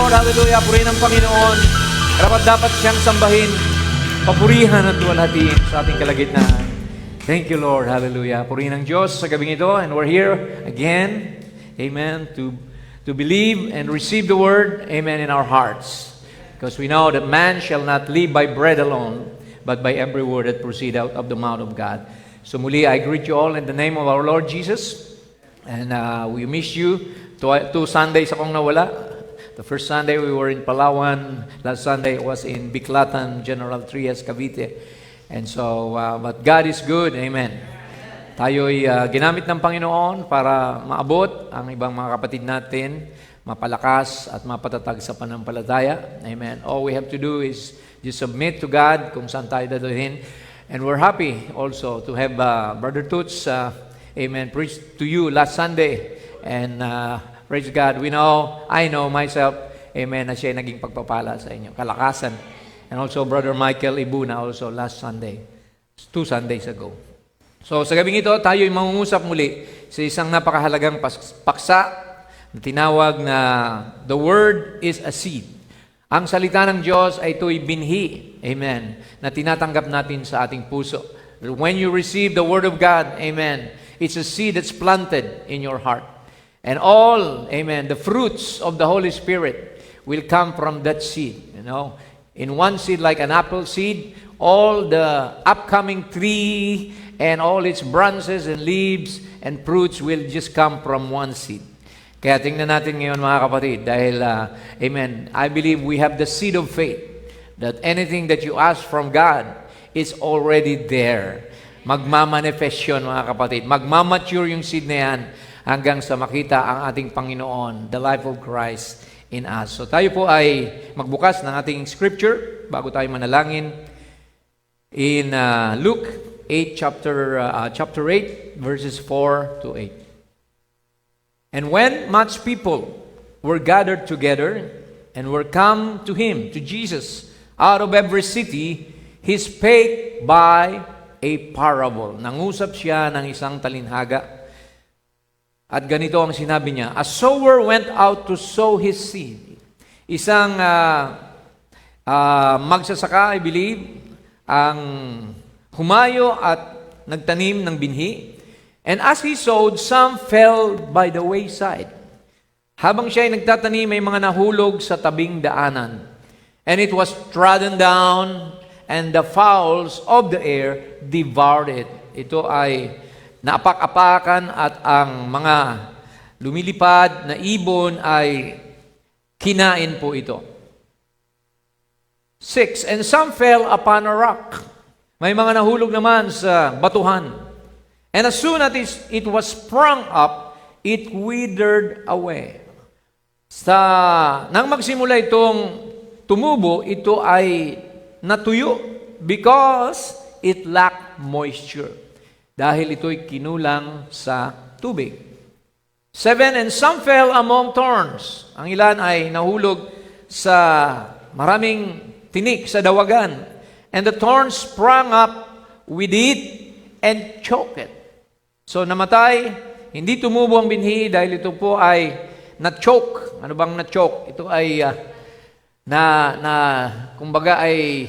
Lord. Hallelujah. Purihin ang Panginoon. Dapat siyang sambahin. Papurihan at duwalhatiin sa ating kalagitnaan. Thank you, Lord. Hallelujah. Purihin ang Diyos sa gabing ito. And we're here again. Amen. To believe and receive the word. Amen. In our hearts. Because we know that man shall not live by bread alone, but by every word that proceed out of the mouth of God. So muli, I greet you all in the name of our Lord Jesus. And we miss you. Two Sundays akong nawala. The first Sunday we were in Palawan. Last Sunday was in Biclatan, General Trias, Cavite. And so, but God is good. Amen. Tayo'y ginamit ng Panginoon para maabot ang ibang mga kapatid natin, mapalakas at mapatatag sa panampalataya. Amen. All we have to do is just submit to God kung saan tayo dadalhin. And we're happy also to have Brother Toots, amen, preach to you last Sunday. And praise God, I know myself, amen, na siya naging pagpapala sa inyo, kalakasan. And also Brother Michael Ibuna also last Sunday, 2 Sundays ago. So sa gabing ito, tayo'y mangungusap muli sa isang napakahalagang paksa na tinawag na The Word is a Seed. Ang salita ng Diyos ay ito'y binhi, amen, na tinatanggap natin sa ating puso. When you receive the Word of God, amen, it's a seed that's planted in your heart. And all, amen, the fruits of the Holy Spirit will come from that seed. In one seed, like an apple seed, all the upcoming tree and all its branches and leaves and fruits will just come from one seed. Kaya tingnan natin ngayon mga kapatid, dahil, amen, I believe we have the seed of faith, that anything that you ask from God is already there. Magmamanifest yun mga kapatid. Magmamature yung seed na yan hanggang sa makita ang ating Panginoon, the life of Christ in us. So tayo po ay magbukas ng ating scripture bago tayo manalangin in Luke 8, chapter 8, verses 4 to 8. And when much people were gathered together and were come to him, to Jesus, out of every city, he spake by a parable. Nangusap siya ng isang talinhaga. At ganito ang sinabi niya, a sower went out to sow his seed. Isang magsasaka, I believe, ang humayo at nagtanim ng binhi. And as he sowed, some fell by the wayside. Habang siya ay nagtatanim, may mga nahulog sa tabing daanan. And it was trodden down, and the fowls of the air devoured it. Ito ay naapak-apakan at ang mga lumilipad na ibon ay kinain po ito. 6, and some fell upon a rock. May mga nahulog naman sa batuhan. And as soon as it was sprung up, it withered away. Nang magsimula itong tumubo, ito ay natuyo because it lacked moisture. Dahil ito'y kinulang sa tubig. 7, and some fell among thorns. Ang ilan ay nahulog sa maraming tinik sa dawagan. And the thorns sprang up with it and choked it. So namatay, hindi tumubo ang binhi dahil ito po ay na-choke. Ano bang na-choke? Ito ay kumbaga ay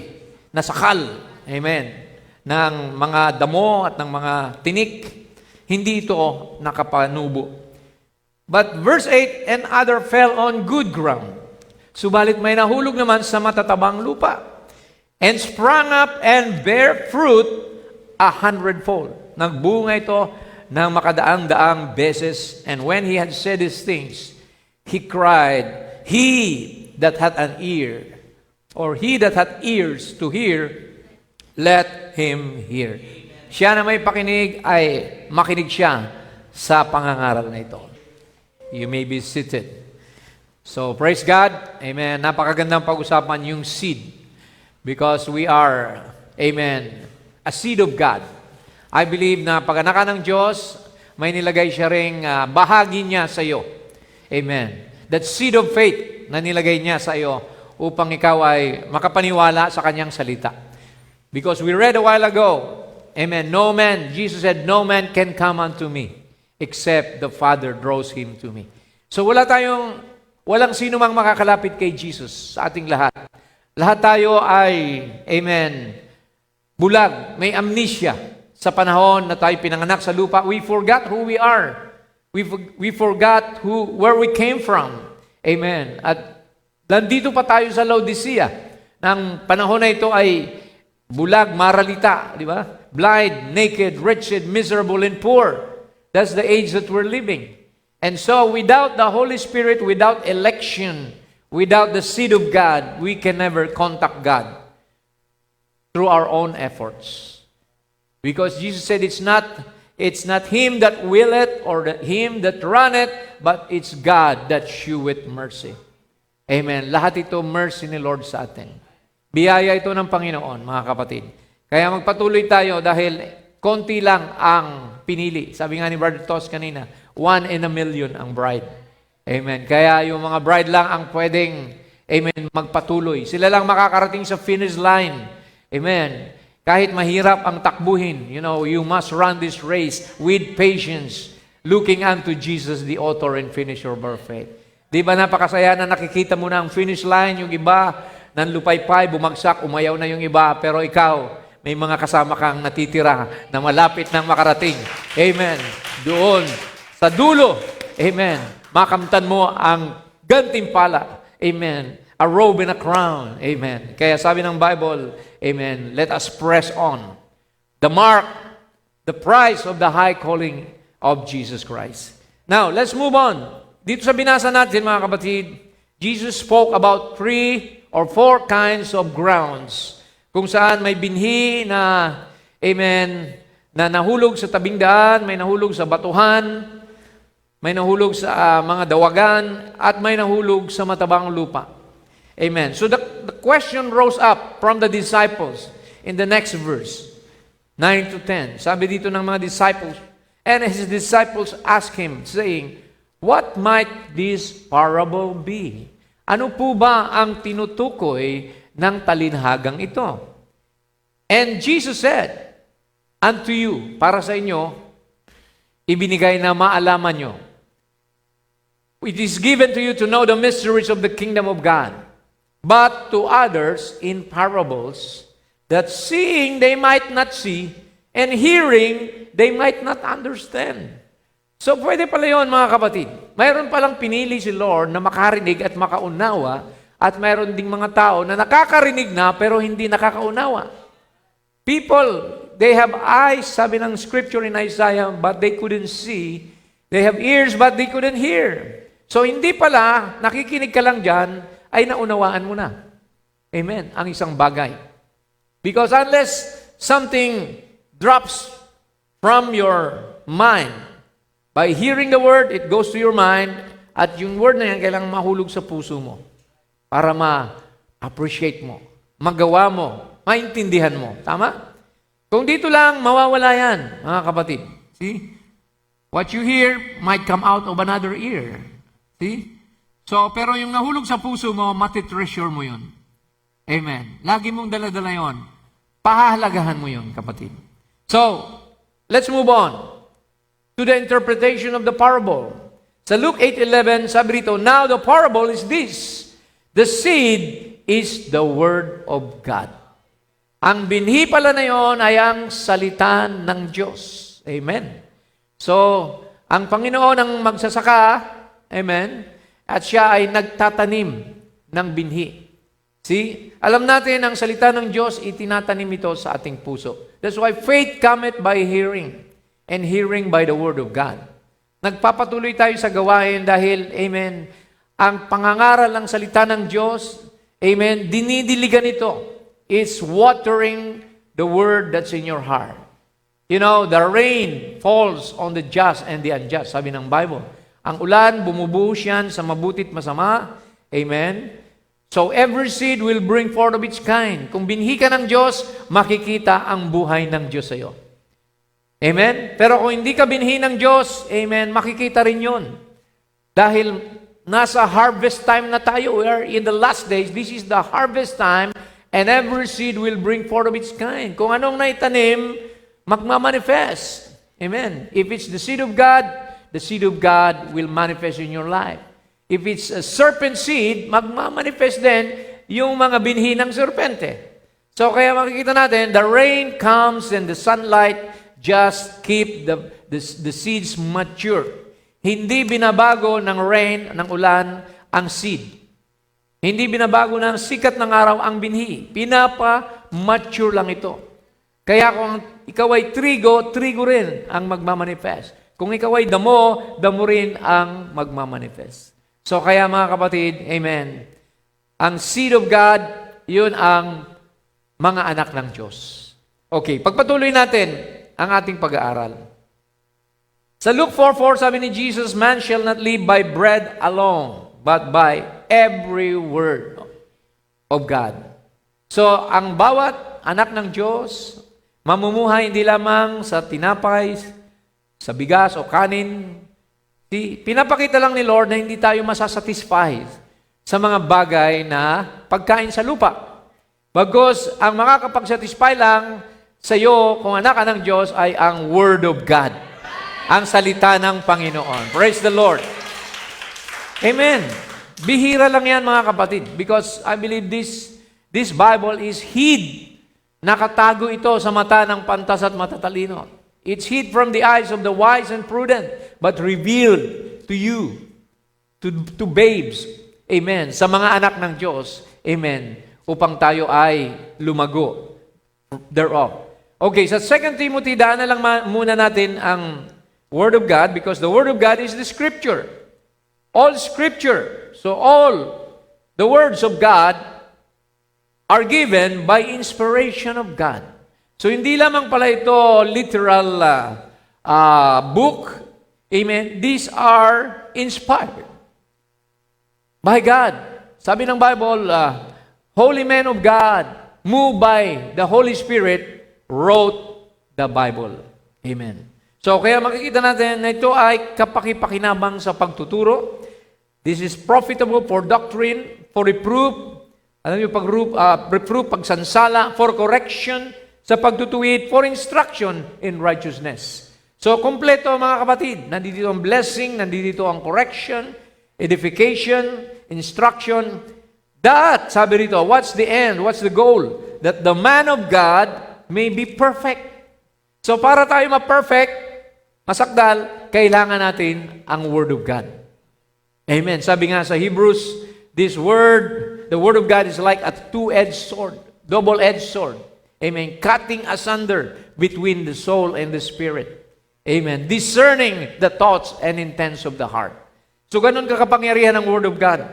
nasakal. Amen. Ng mga damo at ng mga tinik, hindi ito nakapanubo. But verse 8, and other fell on good ground. Subalit may nahulog naman sa matatabang lupa. And sprang up and bare fruit 100-fold. Nagbunga ito ng makadaang-daang beses. And when he had said these things, he cried, he that hath an ear, or he that hath ears to hear, let him hear. Siya na may pakinig ay makinig siya sa pangangaral na ito. You may be seated. So, praise God. Amen. Napakagandang pag-usapan yung seed. Because we are, amen, a seed of God. I believe na pag anak ka ng Diyos, may nilagay siya ring bahagi niya sa iyo. Amen. That seed of faith na nilagay niya sa iyo upang ikaw ay makapaniwala sa kanyang salita. Because we read a while ago, amen, no man, Jesus said, no man can come unto me except the Father draws him to me. So wala walang sino mang makakalapit kay Jesus sa ating lahat. Lahat tayo ay, amen, bulag, may amnesia sa panahon na tayo pinanganak sa lupa. We forgot who we are. We forgot where we came from. Amen. At nandito pa tayo sa Laodicea. Nang panahon na ito ay bulag, maralita, di ba? Blind, naked, wretched, miserable, and poor. That's the age that we're living. And so, without the Holy Spirit, without election, without the seed of God, we can never contact God through our own efforts. Because Jesus said it's not him that willeth or him that runneth, but it's God that sheweth mercy. Amen. Lahat ito mercy ni Lord sa atin. Biyaya ito ng Panginoon, mga kapatid. Kaya magpatuloy tayo dahil konti lang ang pinili. Sabi nga ni Brother Tos kanina, 1 in a million ang bride. Amen. Kaya yung mga bride lang ang pwedeng, amen, magpatuloy. Sila lang makakarating sa finish line. Amen. Kahit mahirap ang takbuhin, you must run this race with patience, looking unto Jesus, the author and finisher of our faith. Di ba napakasaya na nakikita mo na ang finish line, yung iba, nanlupaypay, bumagsak, umayaw na yung iba, pero ikaw, may mga kasama kang natitira na malapit nang makarating. Amen. Doon, sa dulo, amen, makamtan mo ang gantimpala. Amen. A robe and a crown. Amen. Kaya sabi ng Bible, amen, let us press on the mark, the prize of the high calling of Jesus Christ. Now, let's move on. Dito sa binasa natin, mga kapatid, Jesus spoke about 3 or 4 kinds of grounds kung saan may binhi na, amen, na nahulog sa tabing daan, may nahulog sa batuhan, may nahulog sa mga dawagan, at may nahulog sa matabang lupa. Amen. So the question rose up from the disciples in the next verse, 9 to 10. Sabi dito ng mga disciples, and his disciples asked him, saying, what might this parable be? Ano po ba ang tinutukoy ng talinhagang ito? And Jesus said, unto you, para sa inyo, ibinigay na maalaman nyo. It is given to you to know the mysteries of the kingdom of God, but to others in parables, that seeing they might not see, and hearing they might not understand. So pwede pala yun, mga kapatid. Mayroon palang pinili si Lord na makarinig at makaunawa, at mayroon ding mga tao na nakakarinig na pero hindi nakakaunawa. People, they have eyes, sabi ng scripture in Isaiah, but they couldn't see. They have ears, but they couldn't hear. So hindi pala, nakikinig ka lang dyan, ay naunawaan mo na. Amen. Ang isang bagay. Because unless something drops from your mind, by hearing the word, it goes to your mind, at yung word na yan kailangang mahulog sa puso mo para ma-appreciate mo, magawa mo, maintindihan mo. Tama? Kung dito lang, mawawala yan, mga kapatid. See? What you hear might come out of another ear. See? So, pero yung nahulog sa puso mo, matitreasure mo yun. Amen. Lagi mong dala-dala yun. Pahahalagahan mo yun, kapatid. So, let's move on to the interpretation of the parable. Sa Luke 8:11, sabi rito, now the parable is this. The seed is the word of God. Ang binhi pala na yun ay ang salita ng Diyos. Amen. So, ang Panginoon ang magsasaka, amen, at siya ay nagtatanim ng binhi. See? Alam natin, ang salita ng Diyos, itinatanim ito sa ating puso. That's why faith cometh by hearing, and hearing by the word of God. Nagpapatuloy tayo sa gawain dahil, amen, ang pangangaral ng salita ng Diyos, amen, dinidiligan ito. It's watering the word that's in your heart. You know, the rain falls on the just and the unjust, sabi ng Bible. Ang ulan, bumubuhos yan sa mabutit masama. Amen? So, every seed will bring forth of its kind. Kung binhi ka ng Diyos, makikita ang buhay ng Diyos sa iyo. Amen? Pero kung hindi ka binhi ng Diyos, amen, makikita rin yun. Dahil nasa harvest time na tayo. We are in the last days. This is the harvest time, and every seed will bring forth of its kind. Kung anong naitanim, magmamanifest. Amen? If it's the seed of God will manifest in your life. if it's a serpent seed, magmamanifest din yung mga binhi ng serpente. So kaya makikita natin, the rain comes and the sunlight just keep the seeds mature. Hindi binabago ng rain, ng ulan, ang seed. Hindi binabago ng sikat ng araw ang binhi. Pinapa-mature lang ito. Kaya kung ikaw ay trigo, trigo rin ang magmamanifest. Kung ikaw ay damo, damo rin ang magmamanifest. So kaya mga kapatid, amen. Ang seed of God, yun ang mga anak ng Diyos. Okay, pagpatuloy natin ang ating pag-aaral. Sa Luke 4:4, sabi ni Jesus, man shall not live by bread alone, but by every word of God. So, ang bawat anak ng Diyos, mamumuhay hindi lamang sa tinapay, sa bigas o kanin. Pinapakita lang ni Lord na hindi tayo masasatisfy sa mga bagay na pagkain sa lupa. Bagos, ang makakapagsatisfy lang sa iyo kung anak ka ng Diyos ay ang Word of God. Ang salita ng Panginoon. Praise the Lord. Amen. Bihira lang yan mga kapatid because I believe this Bible is hid. Nakatago ito sa mata ng pantas at matatalino. It's hid from the eyes of the wise and prudent, but revealed to you, to babes. Amen. Sa mga anak ng Diyos. Amen. Upang tayo ay lumago thereof. Okay, sa 2 Timothy, daan na lang muna natin ang Word of God because the Word of God is the Scripture. All Scripture. So all the words of God are given by inspiration of God. So hindi lamang pala ito literal book. Amen. These are inspired by God. Sabi ng Bible, holy men of God, moved by the Holy Spirit, wrote the Bible. Amen. So kaya makikita natin na ito ay kapakipakinabang sa pagtuturo. This is profitable for doctrine, for reproof, reproof, pagsansala, for correction, sa pagtutuwid, for instruction in righteousness. So, kompleto mga kapatid. Nandito ang blessing, nandito ang correction, edification, instruction. That, sabi rito, what's the end? What's the goal? That the man of God may be perfect. So, para tayo ma-perfect, masakdal, kailangan natin ang Word of God. Amen. Sabi nga sa Hebrews, this word, the Word of God is like a two-edged sword, double-edged sword. Amen. Cutting asunder between the soul and the spirit. Amen. Discerning the thoughts and intents of the heart. So ganun kakapangyarihan ng Word of God.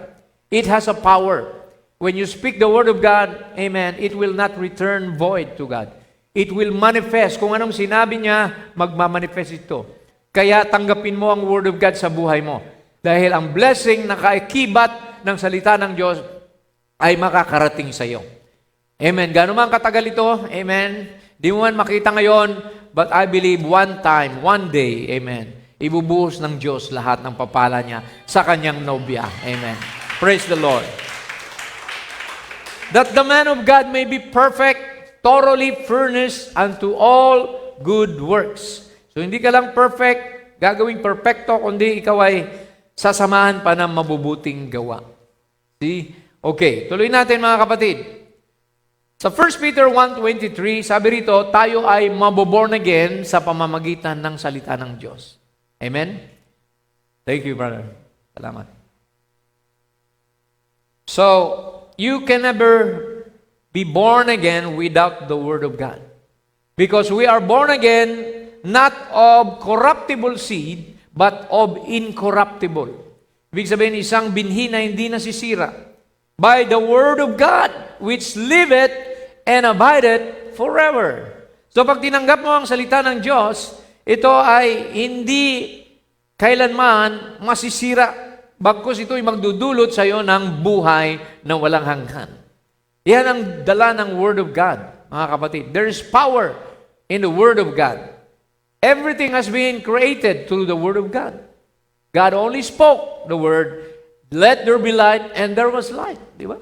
It has a power. When you speak the Word of God, amen, it will not return void to God. It will manifest. Kung anong sinabi niya, magmamanifest ito. Kaya tanggapin mo ang Word of God sa buhay mo. Dahil ang blessing na kaikibat ng salita ng Diyos ay makakarating sa iyo. Amen. Gano'n man katagal ito, amen. Di mo man makita ngayon, but I believe one time, one day, amen, ibubuhos ng Diyos lahat ng papala niya sa kanyang nobya. Amen. Praise the Lord. That the man of God may be perfect, thoroughly furnished unto all good works. So hindi ka lang perfect, gagawing perfecto, kundi ikaw ay sasamahan pa ng mabubuting gawa. See? Okay, tuloy natin mga kapatid. Sa 1 Peter 1:23, sabi rito, tayo ay maboborn again sa pamamagitan ng salita ng Diyos. Amen? Thank you, brother. Salamat. So, you can never be born again without the Word of God. Because we are born again not of corruptible seed, but of incorruptible. Ibig sabihin, isang binhi na hindi nasisira. By the Word of God, which liveth and abideth forever. So pag tinanggap mo ang salita ng Diyos, ito ay hindi kailanman masisira. Bagkus ito ay magdudulot sa iyo ng buhay na walang hanggan. Yan ang dala ng Word of God, mga kapatid. There is power in the Word of God. Everything has been created through the Word of God. God only spoke the Word, let there be light, and there was light. Di ba?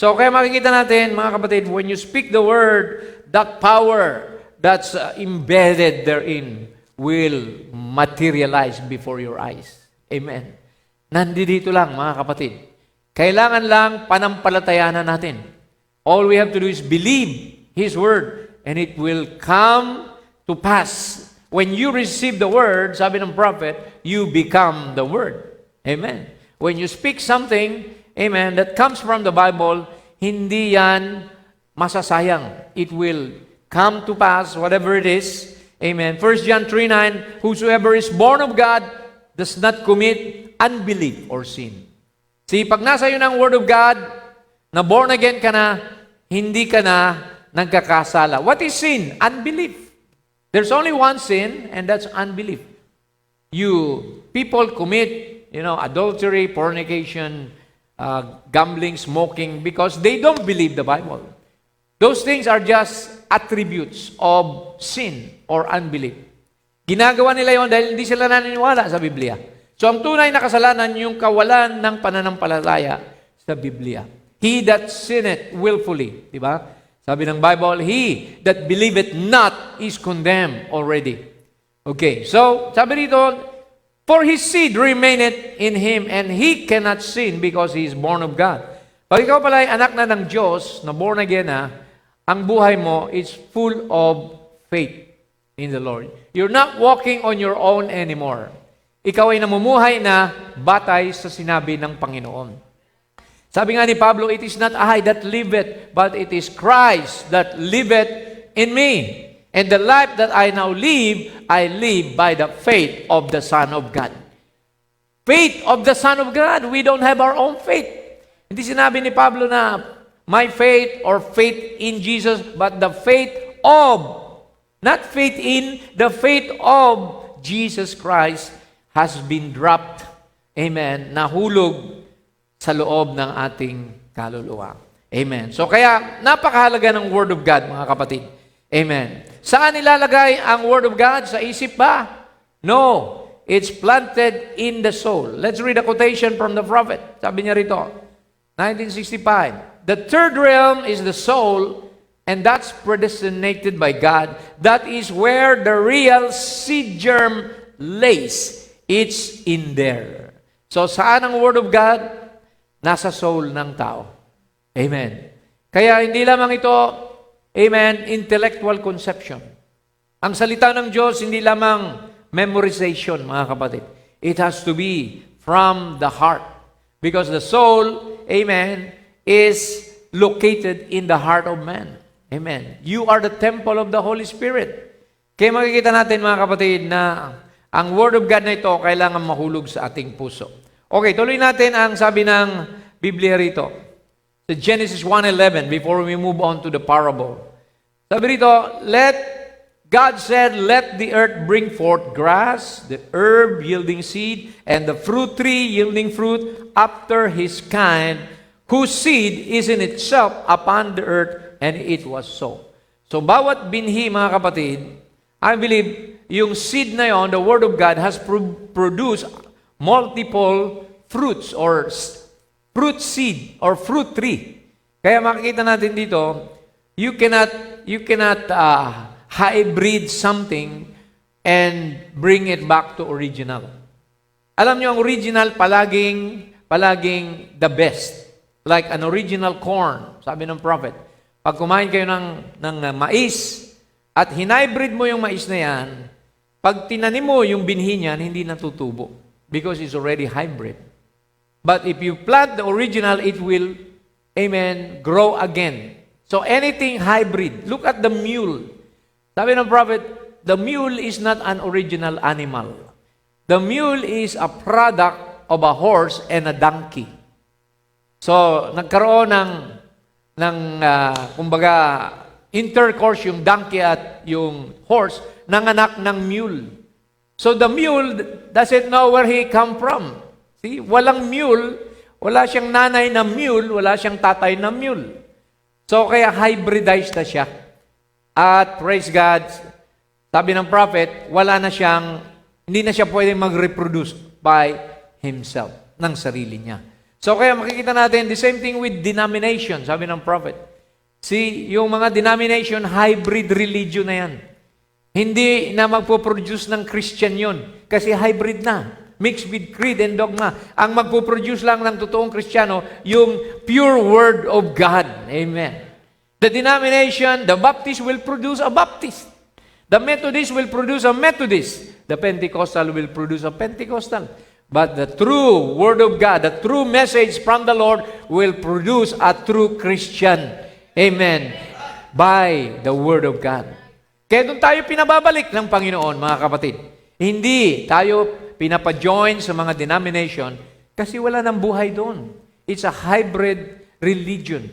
So, kaya makikita natin, mga kapatid, when you speak the Word, that power that's embedded therein will materialize before your eyes. Amen. nandito lang, mga kapatid. Kailangan lang panampalatayanan natin. All we have to do is believe His Word, and it will come to pass. When you receive the Word, sabi ng prophet, you become the Word. Amen. When you speak something, amen, that comes from the Bible, hindi yan masasayang. It will come to pass, whatever it is. Amen. 1 John 3:9, whosoever is born of God does not commit unbelief or sin. See, pag nasa iyo ng Word of God, na born again ka na, hindi ka na nagkakasala. What is sin? Unbelief. There's only one sin, and that's unbelief. People commit, adultery, fornication, gambling, smoking, because they don't believe the Bible. Those things are just attributes of sin or unbelief. Ginagawa nila yon dahil hindi sila naniniwala sa Biblia. So ang tunay na kasalanan, yung kawalan ng pananampalataya sa Biblia. He that sinneth willfully, di ba? Sabi ng Bible, he that believeth not is condemned already. Okay, so sabi dito, for his seed remaineth in him, and he cannot sin because he is born of God. Pag ikaw pala ay anak na ng Diyos, na born again na, ang buhay mo is full of faith in the Lord. You're not walking on your own anymore. Ikaw ay namumuhay na batay sa sinabi ng Panginoon. Sabi nga ni Pablo, it is not I that liveth, but it is Christ that liveth in me. And the life that I now live, I live by the faith of the Son of God. Faith of the Son of God. We don't have our own faith. Hindi sinabi ni Pablo na my faith or faith in Jesus, but the faith of, not faith in, the faith of Jesus Christ has been dropped. Amen. Nahulog sa loob ng ating kaluluwa. Amen. So kaya, napakahalaga ng Word of God, mga kapatid. Amen. Saan ilalagay ang Word of God? Sa isip ba? No. It's planted in the soul. Let's read a quotation from the prophet. Sabi niya rito, 1965, the third realm is the soul, and that's predestinated by God. That is where the real seed germ lays. It's in there. So saan ang Word of God? Nasa soul ng tao. Amen. Kaya hindi lamang ito, amen, intellectual conception. Ang salita ng Diyos, hindi lamang memorization, mga kapatid. It has to be from the heart. Because the soul, amen, is located in the heart of man. Amen. You are the temple of the Holy Spirit. Kaya makikita natin, mga kapatid, na ang Word of God na ito kailangan mahulog sa ating puso. Okay, tuloy natin ang sabi ng Biblia rito. Sa Genesis 1:11, before we move on to the parable. Sabi rito, God said, let the earth bring forth grass, the herb yielding seed, and the fruit tree yielding fruit after his kind, whose seed is in itself upon the earth, and it was so. So, bawat binhi, mga kapatid, I believe, yung seed na yon, the Word of God, has produced multiple fruits or fruit seed or fruit tree. Kaya makikita natin dito, you cannot hybrid something and bring it back to original. Alam niyo, ang original palaging the best. Like an original corn, sabi ng prophet. Pag kumain kayo ng mais at hinybrid mo yung mais na yan, pag tinanim mo yung binhi niyan, hindi natutubo because it's already hybrid. But if you plant the original, it will, amen, grow again. So anything hybrid, look at the mule. Sabi ng prophet, the mule is not an original animal. The mule is a product of a horse and a donkey. So nagkaroon ng kumbaga, intercourse yung donkey at yung horse, nanganak ng mule. So the mule doesn't know where he come from. See, walang mule, wala siyang nanay na mule, wala siyang tatay na mule. So kaya hybridized na siya. At praise God, sabi ng prophet, hindi na siya pwedeng mag-reproduce by himself, ng sarili niya. So kaya makikita natin, the same thing with denomination, sabi ng prophet. See, yung mga denomination, hybrid religion na yan. Hindi na magpo-produce ng Christian yun, kasi hybrid na. mixed with creed and dogma. Ang magpo-produce lang ng totoong Kristiyano, yung pure Word of God. Amen. The denomination, the Baptist will produce a Baptist. The Methodist will produce a Methodist. The Pentecostal will produce a Pentecostal. But the true Word of God, the true message from the Lord will produce a true Christian. Amen. By the Word of God. Kaya doon tayo pinababalik ng Panginoon, mga kapatid. Hindi tayo pinapa-join sa mga denomination kasi wala nang buhay doon. It's a hybrid religion.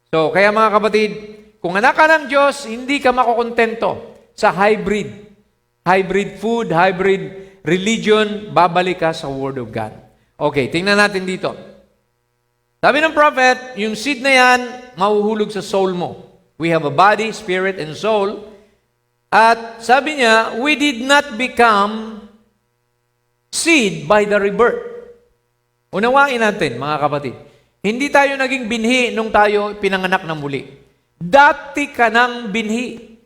So, kaya mga kapatid, kung anak ka ng Diyos, hindi ka makukontento sa hybrid. Hybrid food, hybrid religion, babalik ka sa Word of God. Okay, tingnan natin dito. Sabi ng prophet, yung seed na yan, mahuhulog sa soul mo. We have a body, spirit, and soul. At sabi niya, we did not become seed by the rebirth. Unawain natin, mga kapatid. Hindi tayo naging binhi nung tayo pinanganak ng muli. Dati ka ng binhi.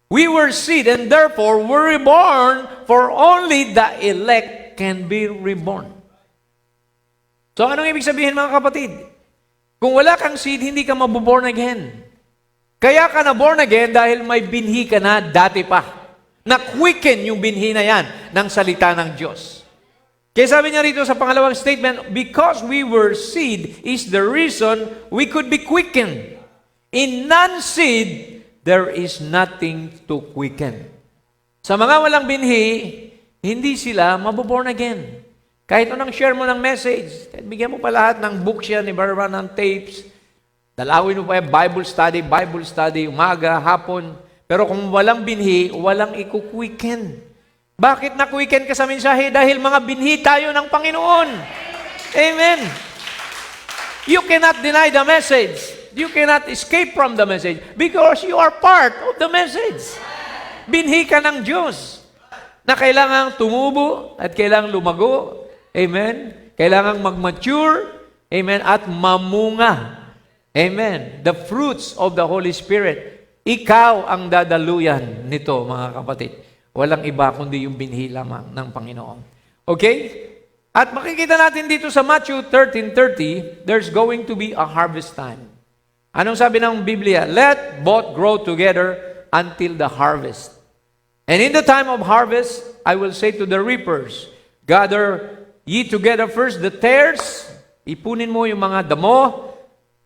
We were seed and therefore were reborn, for only the elect can be reborn. So anong ibig sabihin, mga kapatid? Kung wala kang seed, hindi ka mabuborn again. Kaya ka na born again dahil may binhi ka na dati pa. Na-quicken yung binhi na yan ng salita ng Diyos. Kaya sabi niya rito sa pangalawang statement, because we were seed is the reason we could be quickened. In non-seed, there is nothing to quicken. Sa mga walang binhi, hindi sila mabuborn again. Kahit anong share mo ng message, bigyan mo pa lahat ng books yan, iba ng tapes, dalawin mo pa yung Bible study, umaga, hapon. Pero kung walang binhi, walang ikuquicken. Bakit na-quicken ka sa mensahe? Dahil mga binhi tayo ng Panginoon. Amen. You cannot deny the message. You cannot escape from the message because you are part of the message. Binhi ka ng Diyos na kailangang tumubo at kailangang lumago. Amen. Kailangang mag-mature. Amen. At mamunga. Amen. The fruits of the Holy Spirit. Ikaw ang dadaluyan nito, mga kapatid. Walang iba kundi yung binhi lamang ng Panginoon. Okay? At makikita natin dito sa Matthew 13:30, there's going to be a harvest time. Anong sabi ng Biblia? Let both grow together until the harvest. And in the time of harvest, I will say to the reapers, gather ye together first the tares, ipunin mo yung mga damo,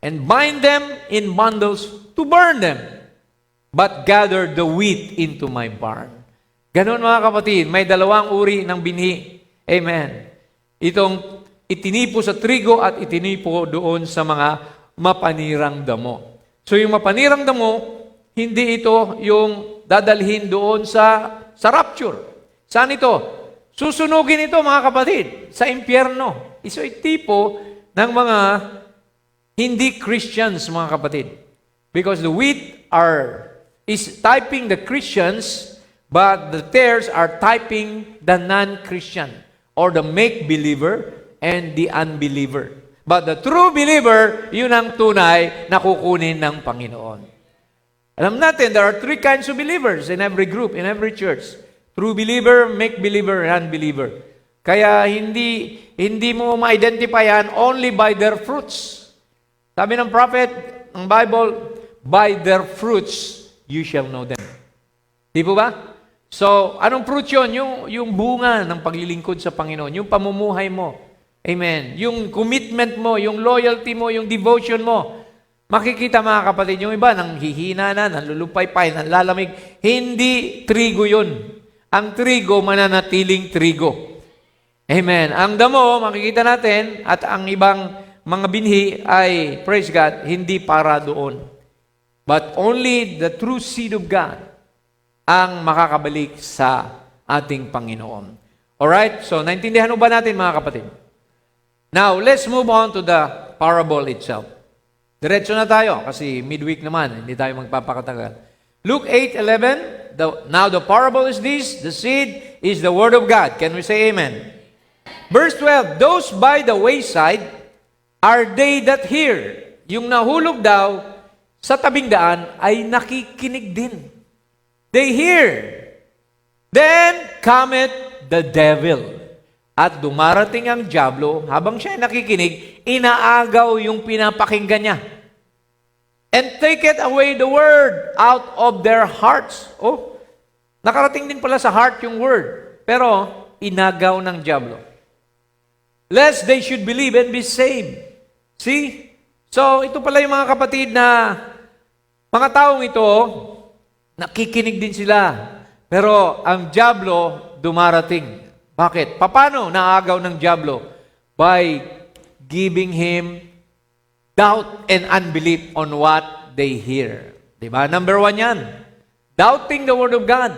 and bind them in bundles to burn them, but gather the wheat into my barn. Ganon, mga kapatid, may dalawang uri ng binhi. Amen. Itong itinipo sa trigo at itinipo doon sa mga mapanirang damo. So yung mapanirang damo, hindi ito yung dadalhin doon sa rapture. Saan ito? Susunugin ito, mga kapatid, sa impyerno. Iso tipo ng mga hindi Christians, mga kapatid. Because the wheat is typing the Christians, but the tares are typing the non-Christian or the make-believer and the unbeliever. But the true believer, yun ang tunay na kukunin ng Panginoon. Alam natin, there are three kinds of believers in every group, in every church. True believer, make-believer, and unbeliever. Kaya hindi mo ma-identify yan only by their fruits. Sabi ng prophet, ng Bible, by their fruits, you shall know them. Di po ba? So, anong fruit yun? Yung bunga ng paglilingkod sa Panginoon, yung pamumuhay mo. Amen. Yung commitment mo, yung loyalty mo, yung devotion mo. Makikita, mga kapatid, yung iba, nang hihina na, nanlulupay-pay, nanlalamig. Hindi trigo yun. Ang trigo, mananatiling trigo. Amen. Ang damo, makikita natin, at ang ibang mga binhi ay, praise God, hindi para doon. But only the true seed of God ang makakabalik sa ating Panginoon. Alright? So, naintindihan mo ba natin, mga kapatid? Now, let's move on to the parable itself. Diretso na tayo kasi midweek naman, hindi tayo magpapakatagal. Luke 8:11, now the parable is this, the seed is the word of God. Can we say amen? Verse 12, those by the wayside are they that hear. Yung nahulog daw sa tabing daan ay nakikinig din. They hear. Then cometh the devil At dumarating ang dyablo, habang siya ay nakikinig, inaagaw yung pinapakinggan niya. And taketh away the word out of their hearts. Oh, nakarating din pala sa heart yung word. Pero, inagaw ng dyablo. Lest they should believe and be saved. See? So, ito pala yung mga kapatid na mga taong ito, nakikinig din sila. Pero, ang dyablo, dumarating. Bakit? Paano naagaw ng dyablo? By giving him doubt and unbelief on what they hear. Diba? Number 1 yan. Doubting the Word of God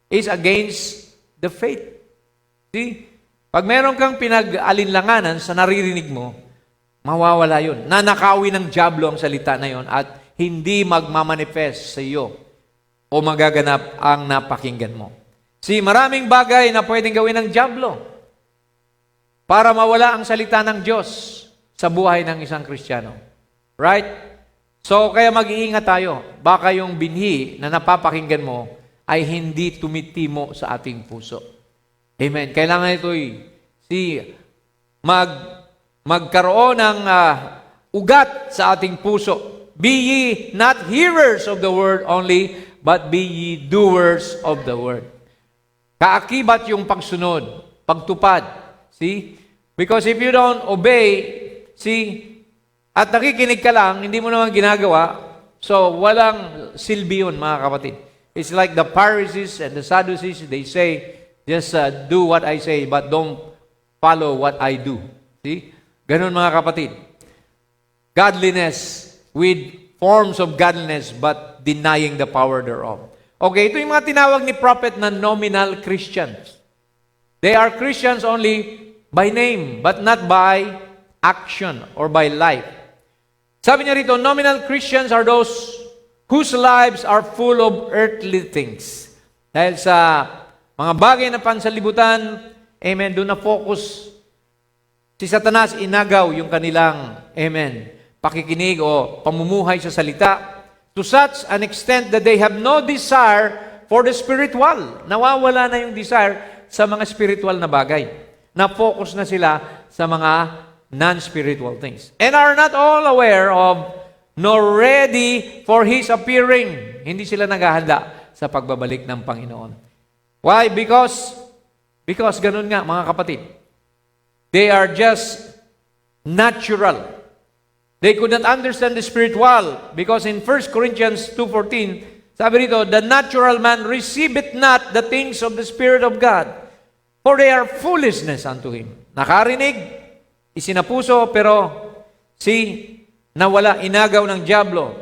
is against the faith. See? Pag meron kang pinag-alinlanganan sa naririnig mo, mawawala yun. Nanakawin ng dyablo ang salita na yun at hindi magmamanifest sa iyo o magaganap ang napakinggan mo. See, maraming bagay na pwedeng gawin ng dyablo para mawala ang salita ng Diyos sa buhay ng isang Kristiyano. Right? So, kaya mag-iingat tayo. Baka yung binhi na napapakinggan mo ay hindi tumitimo sa ating puso. Amen. Kailangan ito'y magkaroon ng ugat sa ating puso. Be ye not hearers of the word only, but be ye doers of the word. Kaakibat yung pagsunod, pagtupad. See? Because if you don't obey, at nakikinig ka lang, hindi mo naman ginagawa, so walang silbi yun, mga kapatid. It's like the Pharisees and the Sadducees, they say, just do what I say, but don't follow what I do. See? Ganun, mga kapatid. Godliness with forms of godliness, but denying the power thereof. Okay, ito yung mga tinawag ni prophet na nominal Christians. They are Christians only by name, but not by action or by life. Sabi niya rito, nominal Christians are those whose lives are full of earthly things. Dahil sa mga bagay na pansalibutan, amen, doon na focus si Satanas, inagaw yung kanilang, amen, pakikinig o pamumuhay sa salita, to such an extent that they have no desire for the spiritual. Nawawala na yung desire sa mga spiritual na bagay. Na-focus na sila sa mga non-spiritual things. And are not all aware of, nor ready for His appearing. Hindi sila naghahanda sa pagbabalik ng Panginoon. Why? Because ganun nga, mga kapatid. They are just natural. They could not understand the spiritual because in 1 Corinthians 2:14, sabi rito, the natural man receiveth not the things of the Spirit of God, for they are foolishness unto him. Nakarinig, isinapuso, pero nawala, inagaw ng dyablo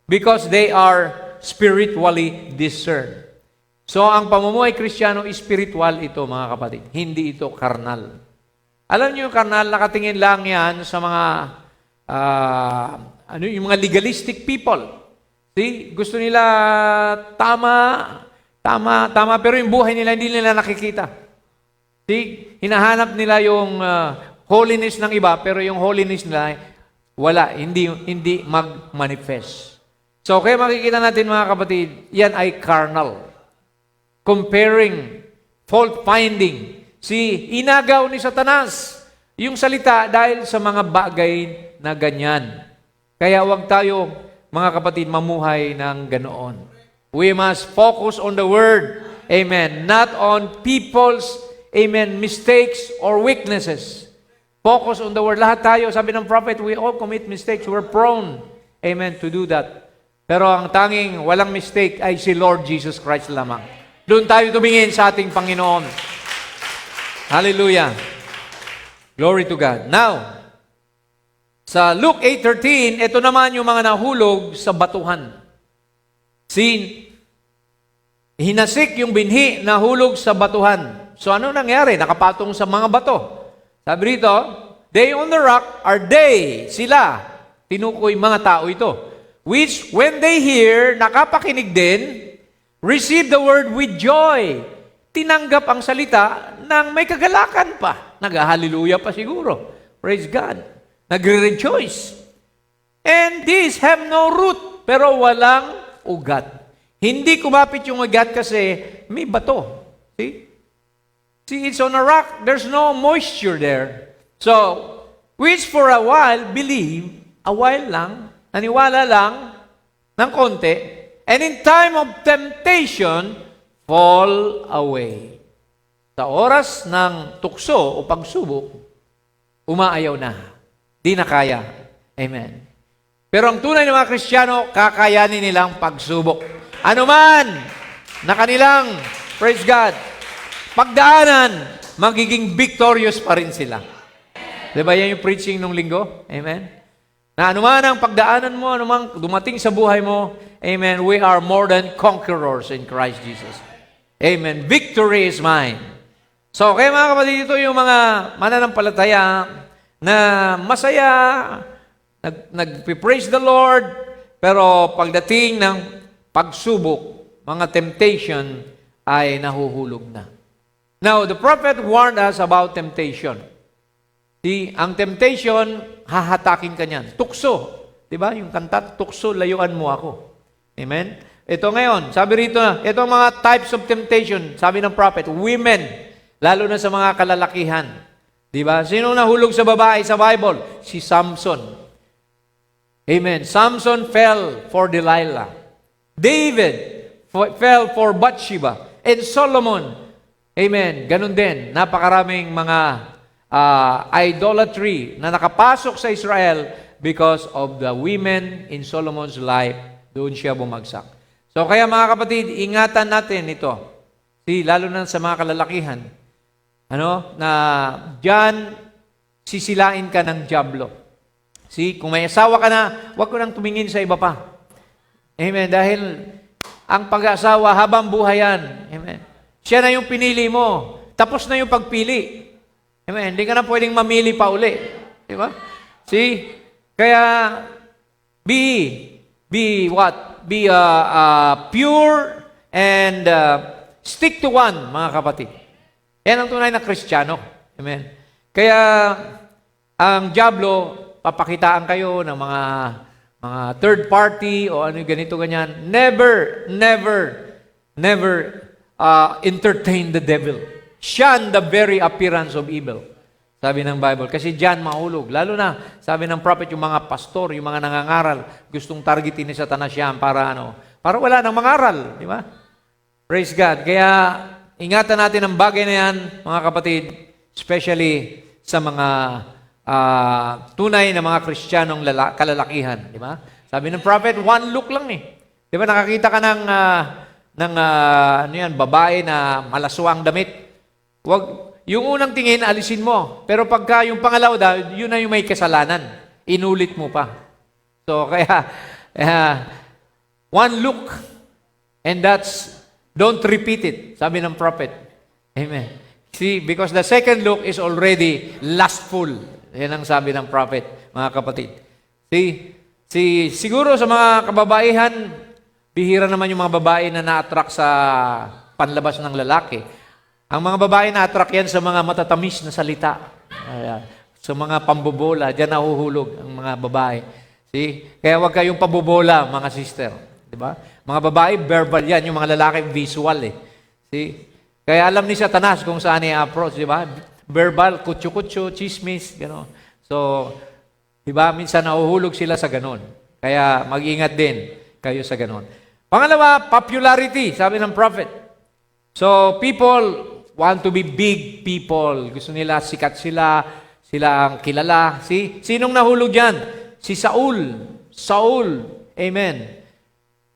because they are spiritually discerned. So, ang pamumuhay Kristiyano, spiritual ito, mga kapatid. Hindi ito karnal. Alam niyo yung karnal, nakatingin lang yan sa mga yung mga legalistic people. See, gusto nila tama, pero yung buhay nila hindi nila nakikita. See, hinahanap nila yung holiness ng iba, pero yung holiness nila wala, hindi mag-manifest. So, kaya makikita natin, mga kapatid, yan ay carnal. Comparing, fault-finding. Inagaw ni Satanas yung salita dahil sa mga bagay na ganyan. Kaya huwag tayo, mga kapatid, mamuhay ng ganoon. We must focus on the Word. Amen. Not on people's, amen, mistakes or weaknesses. Focus on the Word. Lahat tayo, sabi ng prophet, we all commit mistakes. We're prone, amen, to do that. Pero ang tanging walang mistake ay si Lord Jesus Christ lamang. Doon tayo tumingin sa ating Panginoon. Hallelujah. Glory to God. Now, sa Luke 8:13, ito naman yung mga nahulog sa batuhan. Hinasik yung binhi, nahulog sa batuhan. So ano nangyari? Nakapatong sa mga bato. Sabi rito, they on the rock are they, sila. Tinukoy mga tao ito. Which, when they hear, nakapakinig din, receive the word with joy. Tinanggap ang salita ng may kagalakan pa. Nag-hallelujah pa siguro. Praise God. Nagre-rejoice. And these have no root, pero walang ugat. Hindi kumapit yung ugat kasi may bato. See? See, it's on a rock. There's no moisture there. So, which for a while, believe, a while lang, naniwala lang, ng konti, and in time of temptation, fall away. Sa oras ng tukso o pagsubok, umaayaw na. Di na kaya. Amen. Pero ang tunay ng mga Kristiyano, kakayanin nilang pagsubok. Ano man na kanilang, praise God, pagdaanan, magiging victorious pa rin sila. Diba yan yung preaching nung linggo? Amen? Na anuman ang pagdaanan mo, anumang dumating sa buhay mo, amen, we are more than conquerors in Christ Jesus. Amen. Victory is mine. So, kaya mga kapatid, ito yung mga mananampalataya na masaya, nag-praise the Lord, pero pagdating ng pagsubok, mga temptation, ay nahuhulog na. Now, the prophet warned us about temptation. See, ang temptation, hahatakin ka niyan. Tukso. Diba? Yung kanta, tukso, layuan mo ako. Amen? Ito ngayon, sabi rito, ito ang mga types of temptation, sabi ng prophet, women, lalo na sa mga kalalakihan. Diba? Sino nahulog sa babae sa Bible? Si Samson. Amen. Samson fell for Delilah. David fell for Bathsheba. And Solomon, amen, ganun din, napakaraming mga idolatry na nakapasok sa Israel because of the women in Solomon's life. Doon siya bumagsak. So kaya mga kapatid, ingatan natin ito. Lalo na sa mga kalalakihan. Na diyan sisilain ka ng dyablo. Kung may asawa ka na, huwag ko nang tumingin sa iba pa. Amen. Dahil ang pag-asawa habang buhay yan. Amen. Siya na yung pinili mo. Tapos na yung pagpili. Amen. Hindi ka na pwedeng mamili pa uli. Di ba? Kaya, be what? Be pure and stick to one, mga kapatid. Yan ang tunay na Kristiyano. Amen. Kaya, ang dyablo, papakitaan kayo ng mga third party o ano ganito, ganyan. Never entertain the devil. Shun the very appearance of evil. Sabi ng Bible. Kasi diyan mahulog. Lalo na, sabi ng prophet, yung mga pastor, yung mga nangangaral, gustong targetin ni Satanas yan para wala nang mangaral. Di ba? Praise God. Kaya, ingatan natin ang bagay na yan, mga kapatid, especially sa mga tunay na mga Kristiyanong kalalakihan. Di ba? Sabi ng prophet, one look lang eh. Di ba? Nakakita ka ng babae na malaswang damit. Yung unang tingin, alisin mo. Pero pagka yung pangalawa daw, yun na yung may kasalanan. Inulit mo pa. So, kaya, one look, and don't repeat it, sabi ng prophet. Amen. Because the second look is already lustful. Yan ang sabi ng prophet, mga kapatid. Siguro sa mga kababaihan, bihira naman yung mga babae na na-attract sa panlabas ng lalaki. Ang mga babae na-attract yan sa mga matatamis na salita. Sa mga pambobola, diyan nahuhulog ang mga babae. Kaya huwag kayong pabobola, mga sister. Diba? Mga babae, verbal yan. Yung mga lalaki, visual eh. Kaya alam ni Satanas kung saan i-approach. Diba? Verbal, kutsu-kutsu, chismis, gano'n. So, diba? Minsan nahuhulog sila sa gano'n. Kaya mag-ingat din kayo sa gano'n. Pangalawa, popularity, sabi ng prophet. So, people want to be big people. Gusto nila, sikat sila ang kilala. Sinong nahulog dyan? Si Saul. Amen.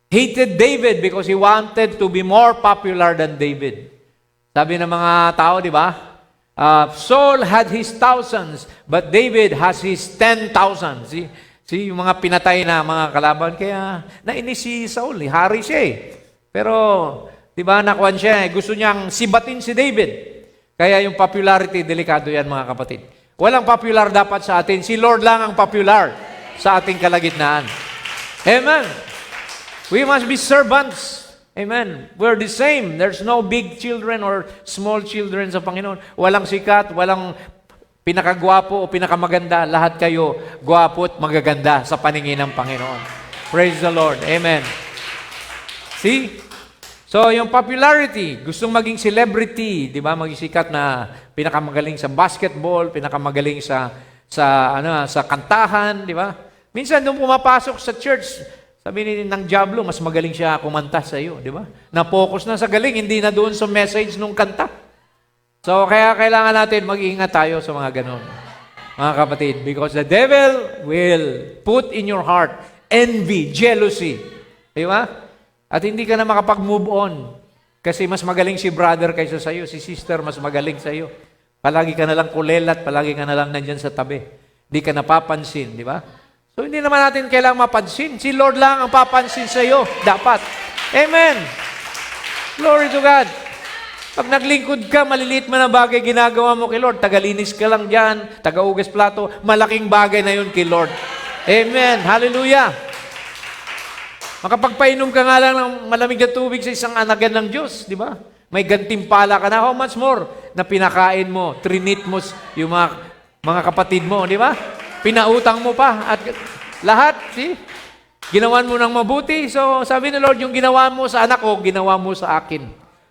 Hated David because he wanted to be more popular than David. Sabi ng mga tao, di ba? Saul had his thousands, but David has his 10,000. Yung mga pinatay na mga kalaban. Kaya, nainis si Saul. Hari siya eh. Pero, diba, nakuhan siya. Gusto niyang sibatin si David. Kaya yung popularity, delikado yan mga kapatid. Walang popular dapat sa atin. Si Lord lang ang popular sa ating kalagitnaan. Amen. We must be servants. Amen. We're the same. There's no big children or small children sa Panginoon. Walang sikat, walang pinakagwapo o pinakamaganda. Lahat kayo gwapo at magaganda sa paningin ng Panginoon. Praise the Lord. Amen. So, yung popularity, gustong maging celebrity, di ba? Maging sikat na pinakamagaling sa basketball, pinakamagaling sa kantahan, di ba? Minsan, nung pumapasok sa church, sabi ng Diablo, mas magaling siya kumanta sa iyo, di ba? Na-focus na sa galing, hindi na doon sa message nung kanta. So, kaya kailangan natin mag-iingat tayo sa mga ganon, mga kapatid. Because the devil will put in your heart envy, jealousy. Di ba? At hindi ka na makapag-move on. Kasi mas magaling si brother kaysa sa iyo, si sister mas magaling sa iyo. Palagi ka na lang kulelat, palagi ka na lang nandyan sa tabi. Hindi ka napapansin, di ba? So, hindi naman natin kailangang mapansin. Si Lord lang ang papansin sa iyo. Dapat. Amen. Glory to God. Pag naglingkod ka, maliliit man ang bagay ginagawa mo kay Lord. Tagalinis ka lang dyan, taga-ugas plato, malaking bagay na yun kay Lord. Amen. Hallelujah. Makapagpainom ka nga lang ng malamig na tubig sa isang anagan ng Diyos, di ba? May gantimpala ka na. How much more na pinakain mo, trinit mo yung mga kapatid mo, di ba? Pinautang mo pa at lahat, see? Ginawan mo ng mabuti. So, sabi ni Lord, yung ginawa mo sa anak ko, ginawa mo sa akin.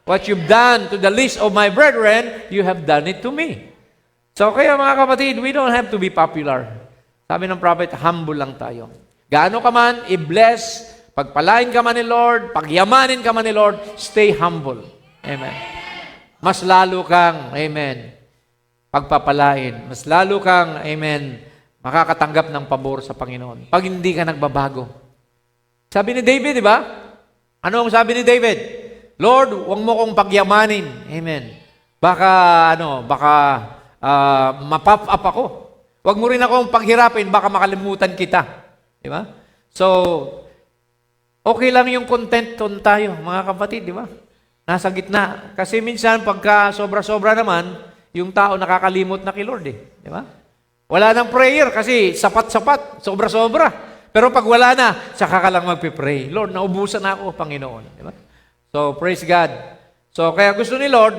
What you've done to the least of my brethren, you have done it to me. So, kaya mga kapatid, we don't have to be popular. Sabi ng prophet, humble lang tayo. Gaano ka man, i-bless, pagpalain ka man ni Lord, pagyamanin ka man ni Lord, stay humble. Amen. Mas lalo kang, amen, pagpapalain. Mas lalo kang, amen, makakatanggap ng pabor sa Panginoon. Pag hindi ka nagbabago. Sabi ni David, di ba? Ano ang sabi ni David? Lord, huwag mo kong pagyamanin. Amen. Baka mapop up ako. Huwag mo rin akong paghirapin, baka makalimutan kita. Di ba? So, okay lang yung content tayo, mga kapatid, di ba? Nasa gitna. Kasi minsan, pagka sobra-sobra naman, yung tao nakakalimot na kay Lord, eh. Di ba? Wala nang prayer kasi sapat-sapat, sobra-sobra. Pero pag wala na, saka ka lang magpipray. Lord, naubusan na ako, Panginoon. Di ba? So, praise God. So, kaya gusto ni Lord,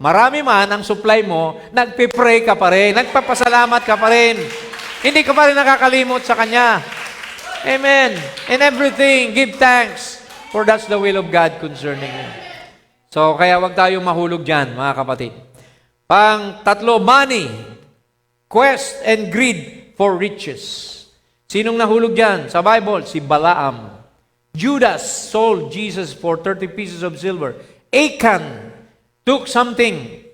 marami man ang supply mo, nagpipray ka pa rin, nagpapasalamat ka pa rin. Hindi ka pa rin nakakalimot sa Kanya. Amen. In everything, give thanks, for that's the will of God concerning you. So, kaya wag tayong mahulog dyan, mga kapatid. Pang-tatlo, money. Quest and greed for riches. Sinong nahulog dyan sa Bible? Si Balaam. Judas sold Jesus for 30 pieces of silver. Achan took something,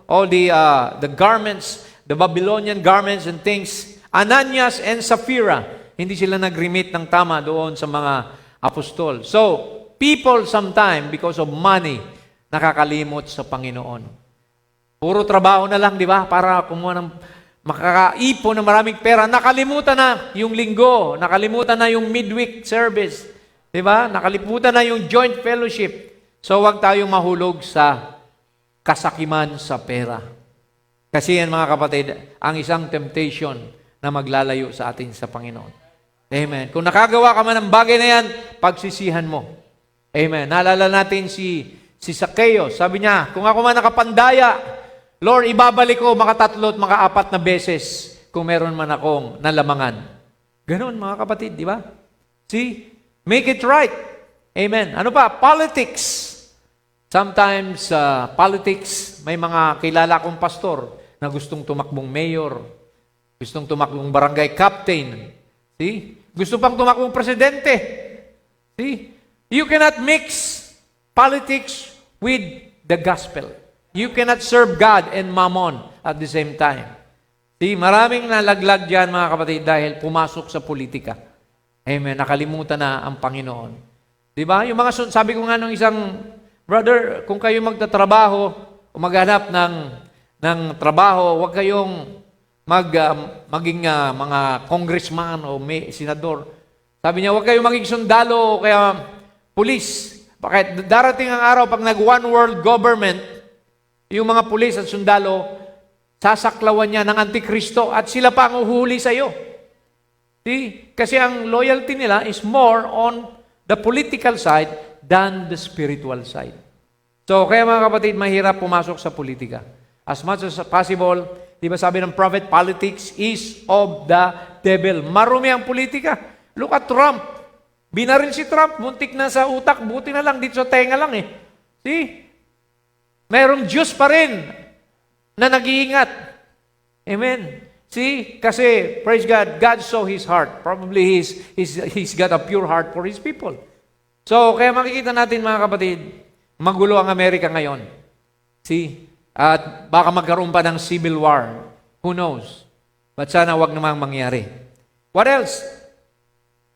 all the garments, the Babylonian garments and things. Ananias and Sapphira, hindi sila nag-remit ng tama doon sa mga apostol. So, people sometime, because of money, nakakalimot sa Panginoon. Puro trabaho na lang, di ba? Para kumuha ng makakaipon ng maraming pera. Nakalimutan na yung linggo. Nakalimutan na yung midweek service. Diba? Nakalimutan na yung joint fellowship. So, huwag tayong mahulog sa kasakiman sa pera. Kasi yan, mga kapatid, ang isang temptation na maglalayo sa atin sa Panginoon. Amen. Kung nakagawa ka man ng bagay na yan, pagsisihan mo. Amen. Naalala natin si Zacchaeus. Sabi niya, kung ako man nakapandaya, Lord, ibabalik ko maka-3 at maka-4 na beses kung meron man akong nalamangan. Ganon, mga kapatid, di ba? See? Make it right. Amen. Ano pa? Politics. Sometimes, politics, may mga kilala kong pastor na gustong tumakbong mayor, gustong tumakbong barangay captain. See? Gusto pang tumakbong presidente. See? You cannot mix politics with the gospel. You cannot serve God and mammon at the same time. See, maraming nalaglag dyan, mga kapatid, dahil pumasok sa politika. Amen. Nakalimutan na ang Panginoon. Di ba? Yung mga, sabi ko nga nung isang brother, kung kayo magtatrabaho o maghanap ng trabaho, huwag kayong maging mga congressman o senador. Sabi niya, huwag kayong maging sundalo o kaya pulis. Bakit? Darating ang araw pag nag-one world government, yung mga pulis at sundalo, sasaklawan niya ng Antikristo at sila pa ang uhuli sa iyo. See? Kasi ang loyalty nila is more on the political side than the spiritual side. So, kaya mga kapatid, mahirap pumasok sa politika. As much as possible, di ba sabi ng prophet, politics is of the devil. Marumi ang politika. Look at Trump. Binaril si Trump, muntik na sa utak, buti na lang, dito sa tenga lang eh. See? Mayroong Diyos pa rin na nag-iingat. Amen. See? Kasi, praise God, God saw His heart. Probably He's got a pure heart for His people. So, kaya makikita natin mga kapatid, magulo ang Amerika ngayon. See? At baka magkaroon pa ng civil war. Who knows? But sana wag namang mangyari. What else?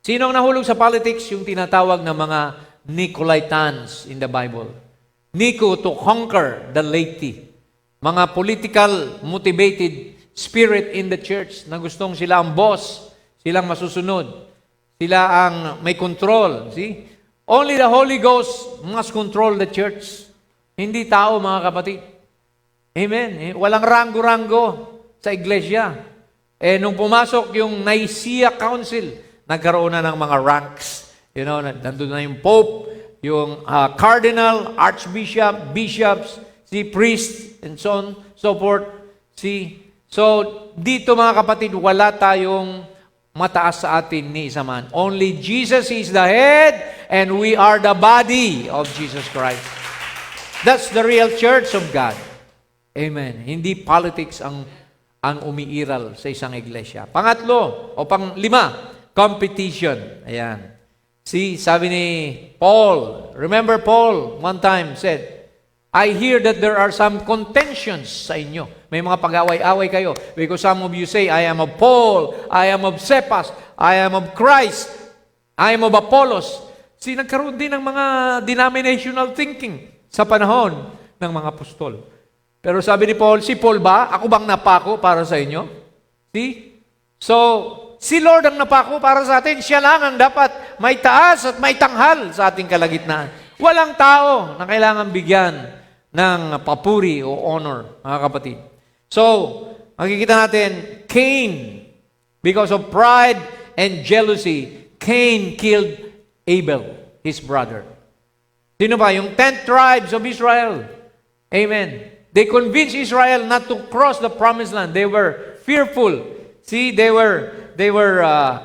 Sino ang nahulog sa politics? Yung tinatawag na mga Nicolaitans in the Bible. Nico, to conquer the laity. Mga political motivated spirit in the church na gustong sila ang boss, silang masusunod, sila ang may control. See? Only the Holy Ghost must control the church. Hindi tao, mga kapatid. Amen. Walang ranggo-ranggo sa iglesia. Nung pumasok yung Nicaea Council, nagkaroon na ng mga ranks. You know, nandun na yung Pope, yung Cardinal, Archbishop, Bishops, priest, and so on, so forth. So, dito mga kapatid, wala tayong mataas sa atin ni isa man. Only Jesus is the head, and we are the body of Jesus Christ. That's the real church of God. Amen. Hindi politics ang umiiral sa isang iglesia. Pangatlo, o panglima, competition. Ayan. See, sabi ni Paul, remember Paul one time said, I hear that there are some contentions sa inyo. May mga pag-away-away kayo. Because some of you say, I am of Paul, I am of Cephas, I am of Christ, I am of Apollos. See, nagkaroon din ng mga denominational thinking sa panahon ng mga apostol. Pero sabi ni Paul, si Paul ba? Ako bang napako para sa inyo? See? So, si Lord ang napako para sa atin. Siya lang ang dapat may taas at may tanghal sa ating kalagitnaan. Walang tao na kailangan bigyan ng papuri o honor, mga kapatid. So, makikita natin, Cain, because of pride and jealousy, Cain killed Abel, his brother. Sino ba? Yung 10 tribes of Israel. Amen. They convinced Israel not to cross the promised land. They were fearful. See, they were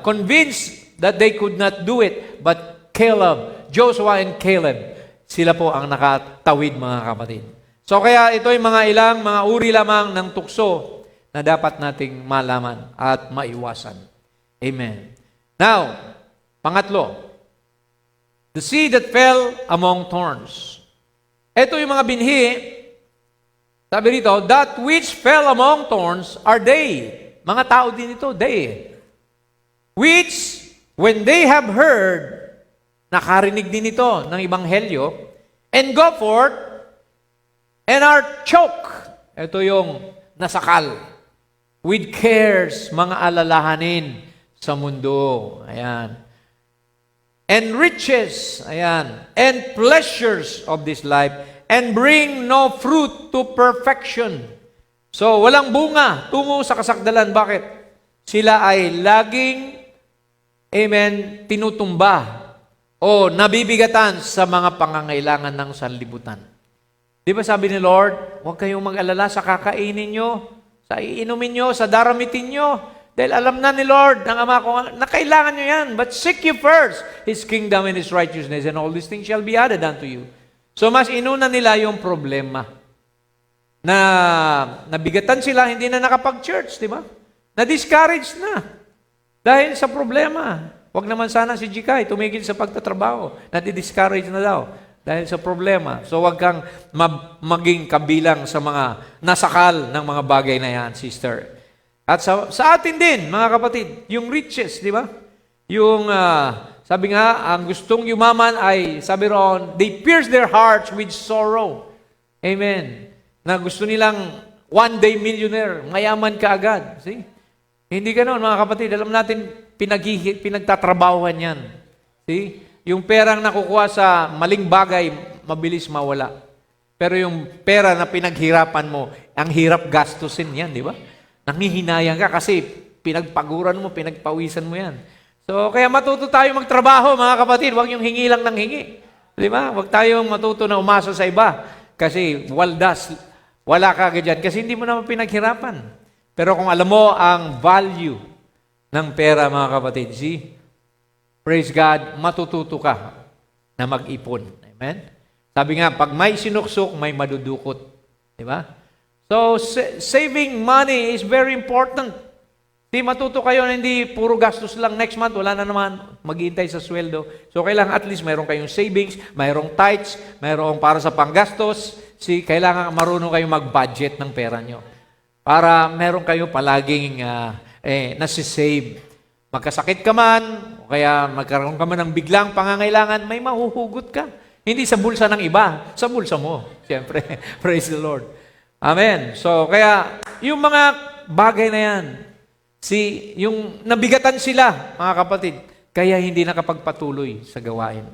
convinced that they could not do it. But Caleb, Joshua and Caleb, sila po ang nakatawid, mga kapatid. So kaya ito ay mga uri lamang ng tukso na dapat nating malaman at maiwasan. Amen. Now, pangatlo, the seed that fell among thorns. Ito yung mga binhi, sabi rito, that which fell among thorns are they. Mga tao din ito, they. Which, when they have heard, nakarinig din ito ng Ebanghelyo, and go forth, and are choked. Ito yung nasakal. With cares, mga alalahanin sa mundo. Ayan. And riches, ayan. And pleasures of this life, and bring no fruit to perfection. So, walang bunga tungo sa kasakdalan. Bakit? Sila ay laging, amen, tinutumba o nabibigatan sa mga pangangailangan ng sanlibutan. Di ba sabi ni Lord, huwag kayong mag-alala sa kakainin nyo, sa iinumin nyo, sa daramitin nyo. Dahil alam na ni Lord, ng Ama ko, na kailangan nyo yan. But seek ye first His kingdom and His righteousness, and all these things shall be added unto you. So mas inuna nila yung problema. Na nabigatan sila, hindi na nakapag-church, di ba? Na-discouraged na. Dahil sa problema. Huwag naman sana si Jikay tumigil sa pagtatrabaho. Na-discourage na daw. Dahil sa problema. So huwag kang maging kabilang sa mga nasakal ng mga bagay na yan, sister. At sa atin din, mga kapatid, yung riches, di ba? Yung, sabi nga, ang gustong yumaman ay, sabi roon, they pierce their hearts with sorrow. Amen. Na gusto nilang one day millionaire, mayaman ka agad. See? Hindi ganoon, mga kapatid. Alam natin, pinagtatrabahuhan yan. See? Yung perang nakukuha sa maling bagay, mabilis mawala. Pero yung pera na pinaghirapan mo, ang hirap gastusin yan, di ba? Nangihinayang ka kasi pinagpaguran mo, pinagpawisan mo yan. So, kaya matuto tayo magtrabaho, mga kapatid. Huwag yung hingi lang ng hingi. Di ba? Huwag tayong matuto na umasa sa iba. Kasi waldas, wala ka agad dyan. Kasi hindi mo naman pinaghirapan. Pero kung alam mo ang value ng pera, mga kapatid, see? praise God, matututo ka na mag-ipon. Amen? Sabi nga, pag may sinuksok, may madudukot. Di ba? So, saving money is very important. Di matuto kayo na hindi puro gastos lang. Next month, wala na naman maghihintay sa sweldo. So, kailangan at least mayroon kayong savings, mayroong tithes, mayroong para sa panggastos. Kailangan marunong kayong mag-budget ng pera nyo. Para meron kayo palaging nasisave. Magkasakit ka man, o kaya magkaroon ka man ng biglang pangangailangan, may mahuhugot ka. Hindi sa bulsa ng iba, sa bulsa mo. Siyempre, praise the Lord. Amen. So, kaya, yung mga bagay na yan, yung nabigatan sila, mga kapatid, kaya hindi nakapagpatuloy sa gawain.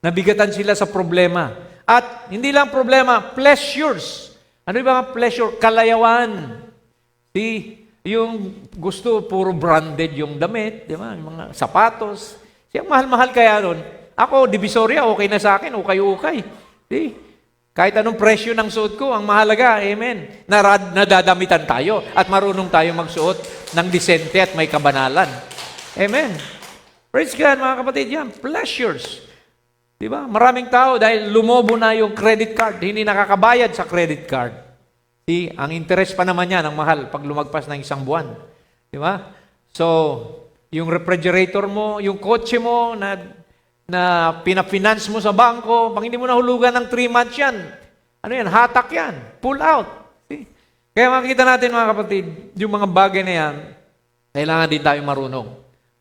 Nabigatan sila sa problema. At hindi lang problema, pleasures. Ano yung mga pleasure? Kalayawan. Yung gusto, puro branded yung damit, di ba? Yung mga sapatos. Siyang mahal-mahal kaya nun. Ako, Divisoria, okay na sa akin, ukay-ukay. Kahit anong presyo ng suot ko, ang mahalaga, amen. Nadadamitan tayo at marunong tayo magsuot ng disente at may kabanalan. Amen. Praise God, mga kapatid, yan. Pleasures. Di ba? Maraming tao dahil lumobo na yung credit card, hindi nakakabayad sa credit card. Ang interest pa naman yan, ang mahal, pag lumagpas ng isang buwan. Di ba? So, yung refrigerator mo, yung kotse mo na pinafinance mo sa bangko, pag hindi mo nahulugan ng 3 months yan, ano yan, hatak yan, pull out. See? Kaya makikita natin mga kapatid, yung mga bagay na yan, kailangan din tayo marunong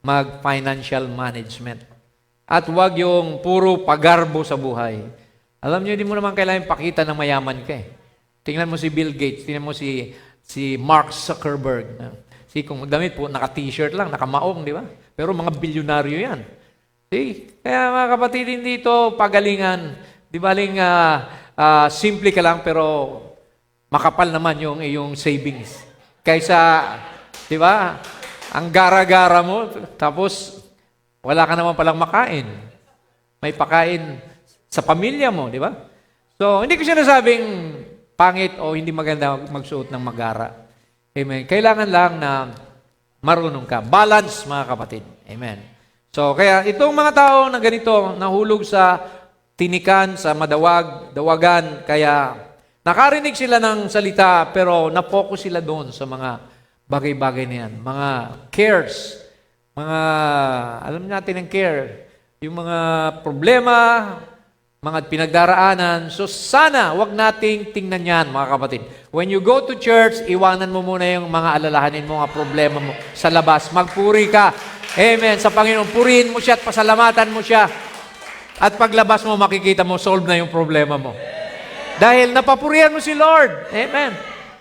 mag-financial management. At huwag yung puro pagarbo sa buhay. Alam niyo, hindi mo naman kailangan pakita na mayaman ka eh. Tingnan mo si Bill Gates, tingnan mo si Mark Zuckerberg. Kung damit po, naka-t-shirt lang, naka-maong, di ba? Pero mga bilyonaryo yan. Kaya mga kapatid, hindi ito pagalingan. Di ba simple ka lang, pero makapal naman yung iyong savings. Kaysa, di ba, ang gara-gara mo, tapos wala ka naman palang makain. May pakain sa pamilya mo, di ba? So, hindi ko sinasabing pangit o hindi maganda magsuot ng magara. Amen. Kailangan lang na marunong ka. Balance, mga kapatid. Amen. So, kaya itong mga tao na ganito, nahulog sa tinikan, sa dawagan, kaya nakarinig sila ng salita, pero na-focus sila doon sa mga bagay-bagay na yan. Mga cares, alam natin ang care, yung mga problema, mga pinagdaraanan. So sana, wag nating tingnan yan, mga kapatid. When you go to church, iwanan mo muna yung mga alalahanin mo, mga problema mo sa labas. Magpuri ka. Amen. Sa Panginoon, purihin mo siya at pasalamatan mo siya. At paglabas mo, makikita mo, solve na yung problema mo. Dahil napapurihan mo si Lord. Amen.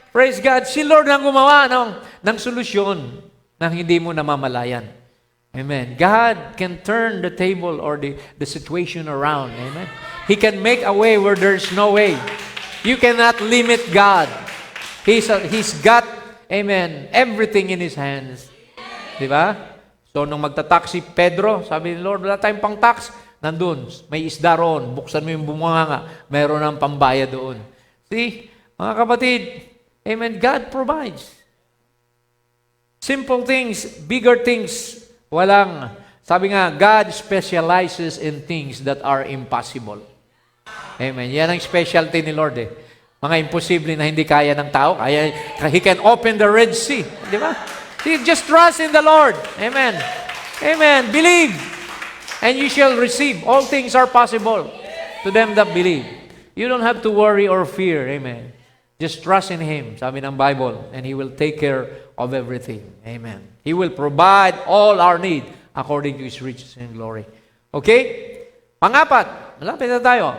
Praise God. Si Lord ang gumawa ng solusyon na hindi mo namamalayan. Amen. God can turn the table or the situation around. Amen. He can make a way where there's no way. You cannot limit God. He's got, amen, everything in His hands. Di ba? So, nung magta-tax si Pedro, sabi ni Lord, wala tayong pang-tax. Nandun, may isda roon. Buksan mo yung bumanga, mayroon ng pambaya doon. See? Mga kapatid, amen, God provides. Simple things, bigger things, walang, sabi nga, God specializes in things that are impossible. Amen. Yan ang specialty ni Lord eh. Mga imposible na hindi kaya ng tao, He can open the Red Sea. Di ba? Just trust in the Lord. Amen. Amen. Believe, and you shall receive. All things are possible to them that believe. You don't have to worry or fear. Amen. Just trust in Him, sabi ng Bible, and He will take care of everything. Amen. He will provide all our need according to His riches and glory. Okay? Pangapat, malapit na tayo.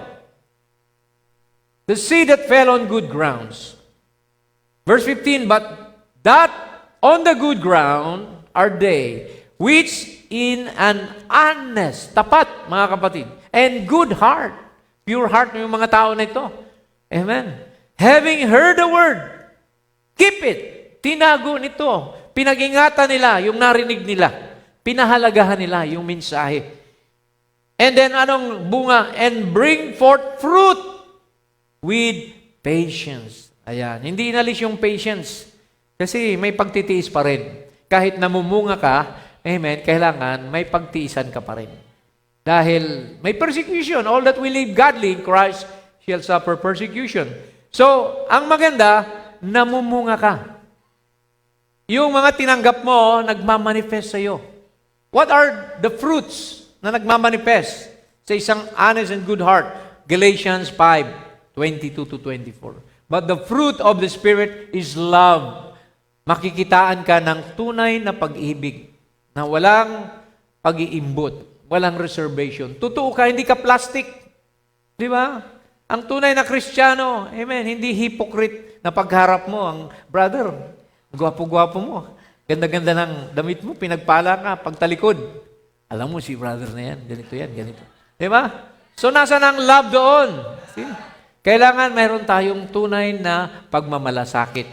The seed that fell on good grounds. Verse 15, but that on the good ground are they, which in an honest, tapat, mga kapatid, and good heart, pure heart ng mga tao na ito. Amen. Having heard the word, keep it. Tinago nito. Pinag-ingatan nila yung narinig nila. Pinahalagahan nila yung mensahe. And then anong bunga? And bring forth fruit with patience. Ayan. Hindi inalis yung patience. Kasi may pagtitiis pa rin. Kahit namumunga ka, amen, kailangan may pagtiisan ka pa rin. Dahil may persecution. All that we live godly in Christ shall suffer persecution. So, ang maganda, namumunga ka. Yung mga tinanggap mo, nagmamanifest sa iyo. What are the fruits na nagmamanifest sa isang honest and good heart? Galatians 5:22-24. But the fruit of the Spirit is love. Makikitaan ka ng tunay na pag-ibig na walang pag-iimbot, walang reservation. Totoo ka, hindi ka plastic. Di ba? Ang tunay na Kristiyano, amen, hindi hypocrite na pagharap mo. Ang brother, gwapo-gwapo mo. Ganda-ganda ng damit mo, pinagpala ka, pagtalikod. Alam mo, si brother na yan, ganito yan, ganito. Di ba? So, nasa ng love doon? See? Kailangan mayroon tayong tunay na pagmamalasakit.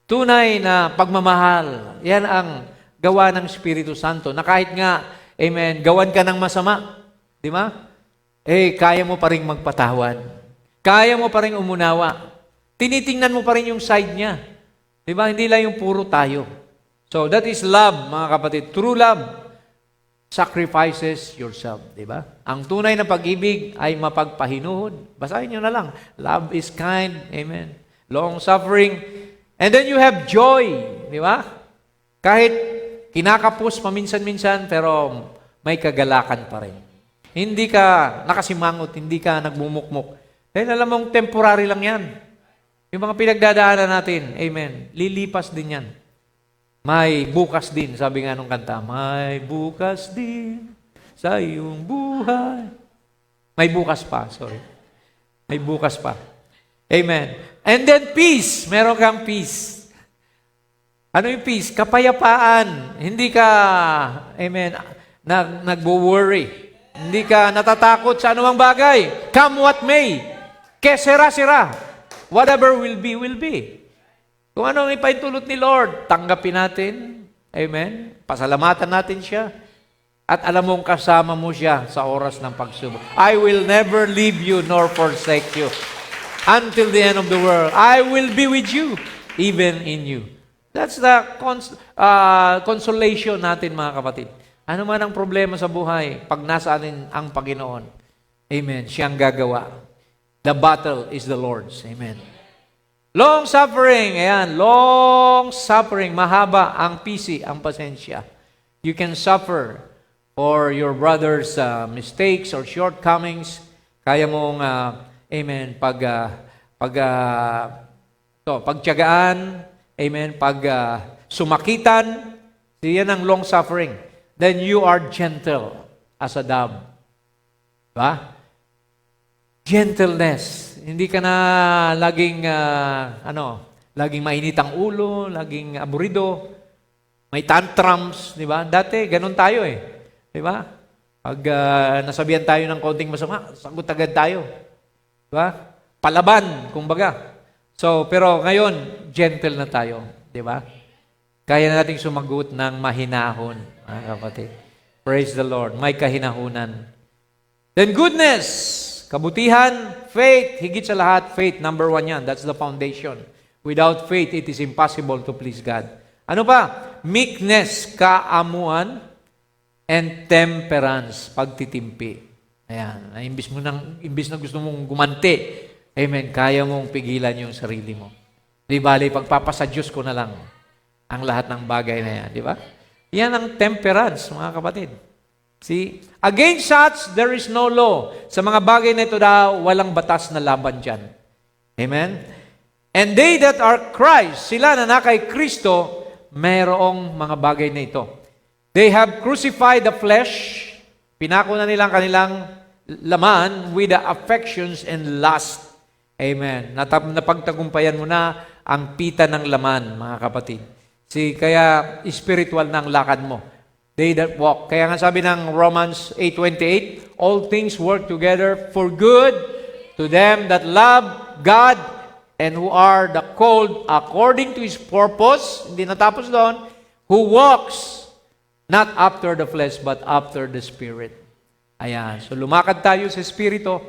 Tunay na pagmamahal. Yan ang gawa ng Espiritu Santo. Na kahit nga, amen, gawan ka ng masama. Di ba? Kaya mo pa rin magpatawad. Kaya mo pa rin umunawa. Tinitingnan mo pa rin yung side niya. Di ba? Hindi lang yung puro tayo. So, that is love, mga kapatid. True love sacrifices yourself. Di ba? Ang tunay na pag-ibig ay mapagpahinuhod. Basahin nyo na lang. Love is kind. Amen. Long-suffering. And then you have joy. Di ba? Kahit kinakapos paminsan-minsan, pero may kagalakan pa rin. Hindi ka nakasimangot, hindi ka nagmumukmuk. Dahil alam mong temporary lang yan. Yung mga pinagdadaanan natin, amen, lilipas din yan. May bukas din, sabi nga nung kanta, may bukas din sa iyong buhay. May bukas pa, sorry. May bukas pa. Amen. And then peace, meron kang peace. Ano yung peace? Kapayapaan. Hindi ka, amen, nag-worry. Hindi ka natatakot sa anumang bagay. Come what may. Kesera-sera. Whatever will be, will be. Kung ano ang ipaintulot ni Lord, tanggapin natin. Amen. Pasalamatan natin siya. At alam mong kasama mo siya sa oras ng pagsubok. I will never leave you nor forsake you until the end of the world. I will be with you, even in you. That's the consolation natin, mga kapatid. Ano man ang problema sa buhay, pag nasa atin ang Panginoon, amen, siyang gagawa. The battle is the Lord's. Amen. Long suffering, ayan, long suffering, mahaba ang pisi, ang pasensya. You can suffer for your brother's mistakes or shortcomings. Kaya mong, amen, pagtiyagaan, amen, sumakitan, yan ang long suffering. Then you are gentle as a dove. Diba? Gentleness. Hindi ka na laging, laging mainit ang ulo, laging aburido, may tantrums, di ba? Dati, ganun tayo eh. Di ba? Pag nasabihan tayo ng konting masama, sagot agad tayo. Di ba? Palaban, kumbaga. So, pero ngayon, gentle na tayo. Di ba? Kaya na nating sumagot ng mahinahon, mga kapatid. Praise the Lord. May kahinahunan. Then goodness, kabutihan, faith, higit sa lahat, faith, number 1 yan. That's the foundation. Without faith, it is impossible to please God. Ano pa? Meekness, kaamuan, and temperance, pagtitimpi. Ayan. Imbis na gusto mong gumanti, amen, kaya mong pigilan yung sarili mo. Di bali, pagpapasa Diyos ko na lang ang lahat ng bagay na yan. Di ba? Yan ang temperance, mga kapatid. See? Against such, there is no law. Sa mga bagay na ito daw, walang batas na laban dyan. Amen? And they that are Christ, sila na kay Kristo, mayroong mga bagay na ito. They have crucified the flesh, pinako na nilang kanilang laman with the affections and lust. Amen. Napagtagumpayan mo na ang pita ng laman, mga kapatid. Kaya spiritual na ang lakad mo. They that walk. Kaya nga sabi ng Romans 8:28, all things work together for good to them that love God and who are the called according to His purpose. Hindi natapos doon. Who walks not after the flesh but after the Spirit. Ayan. So lumakad tayo sa Espiritu,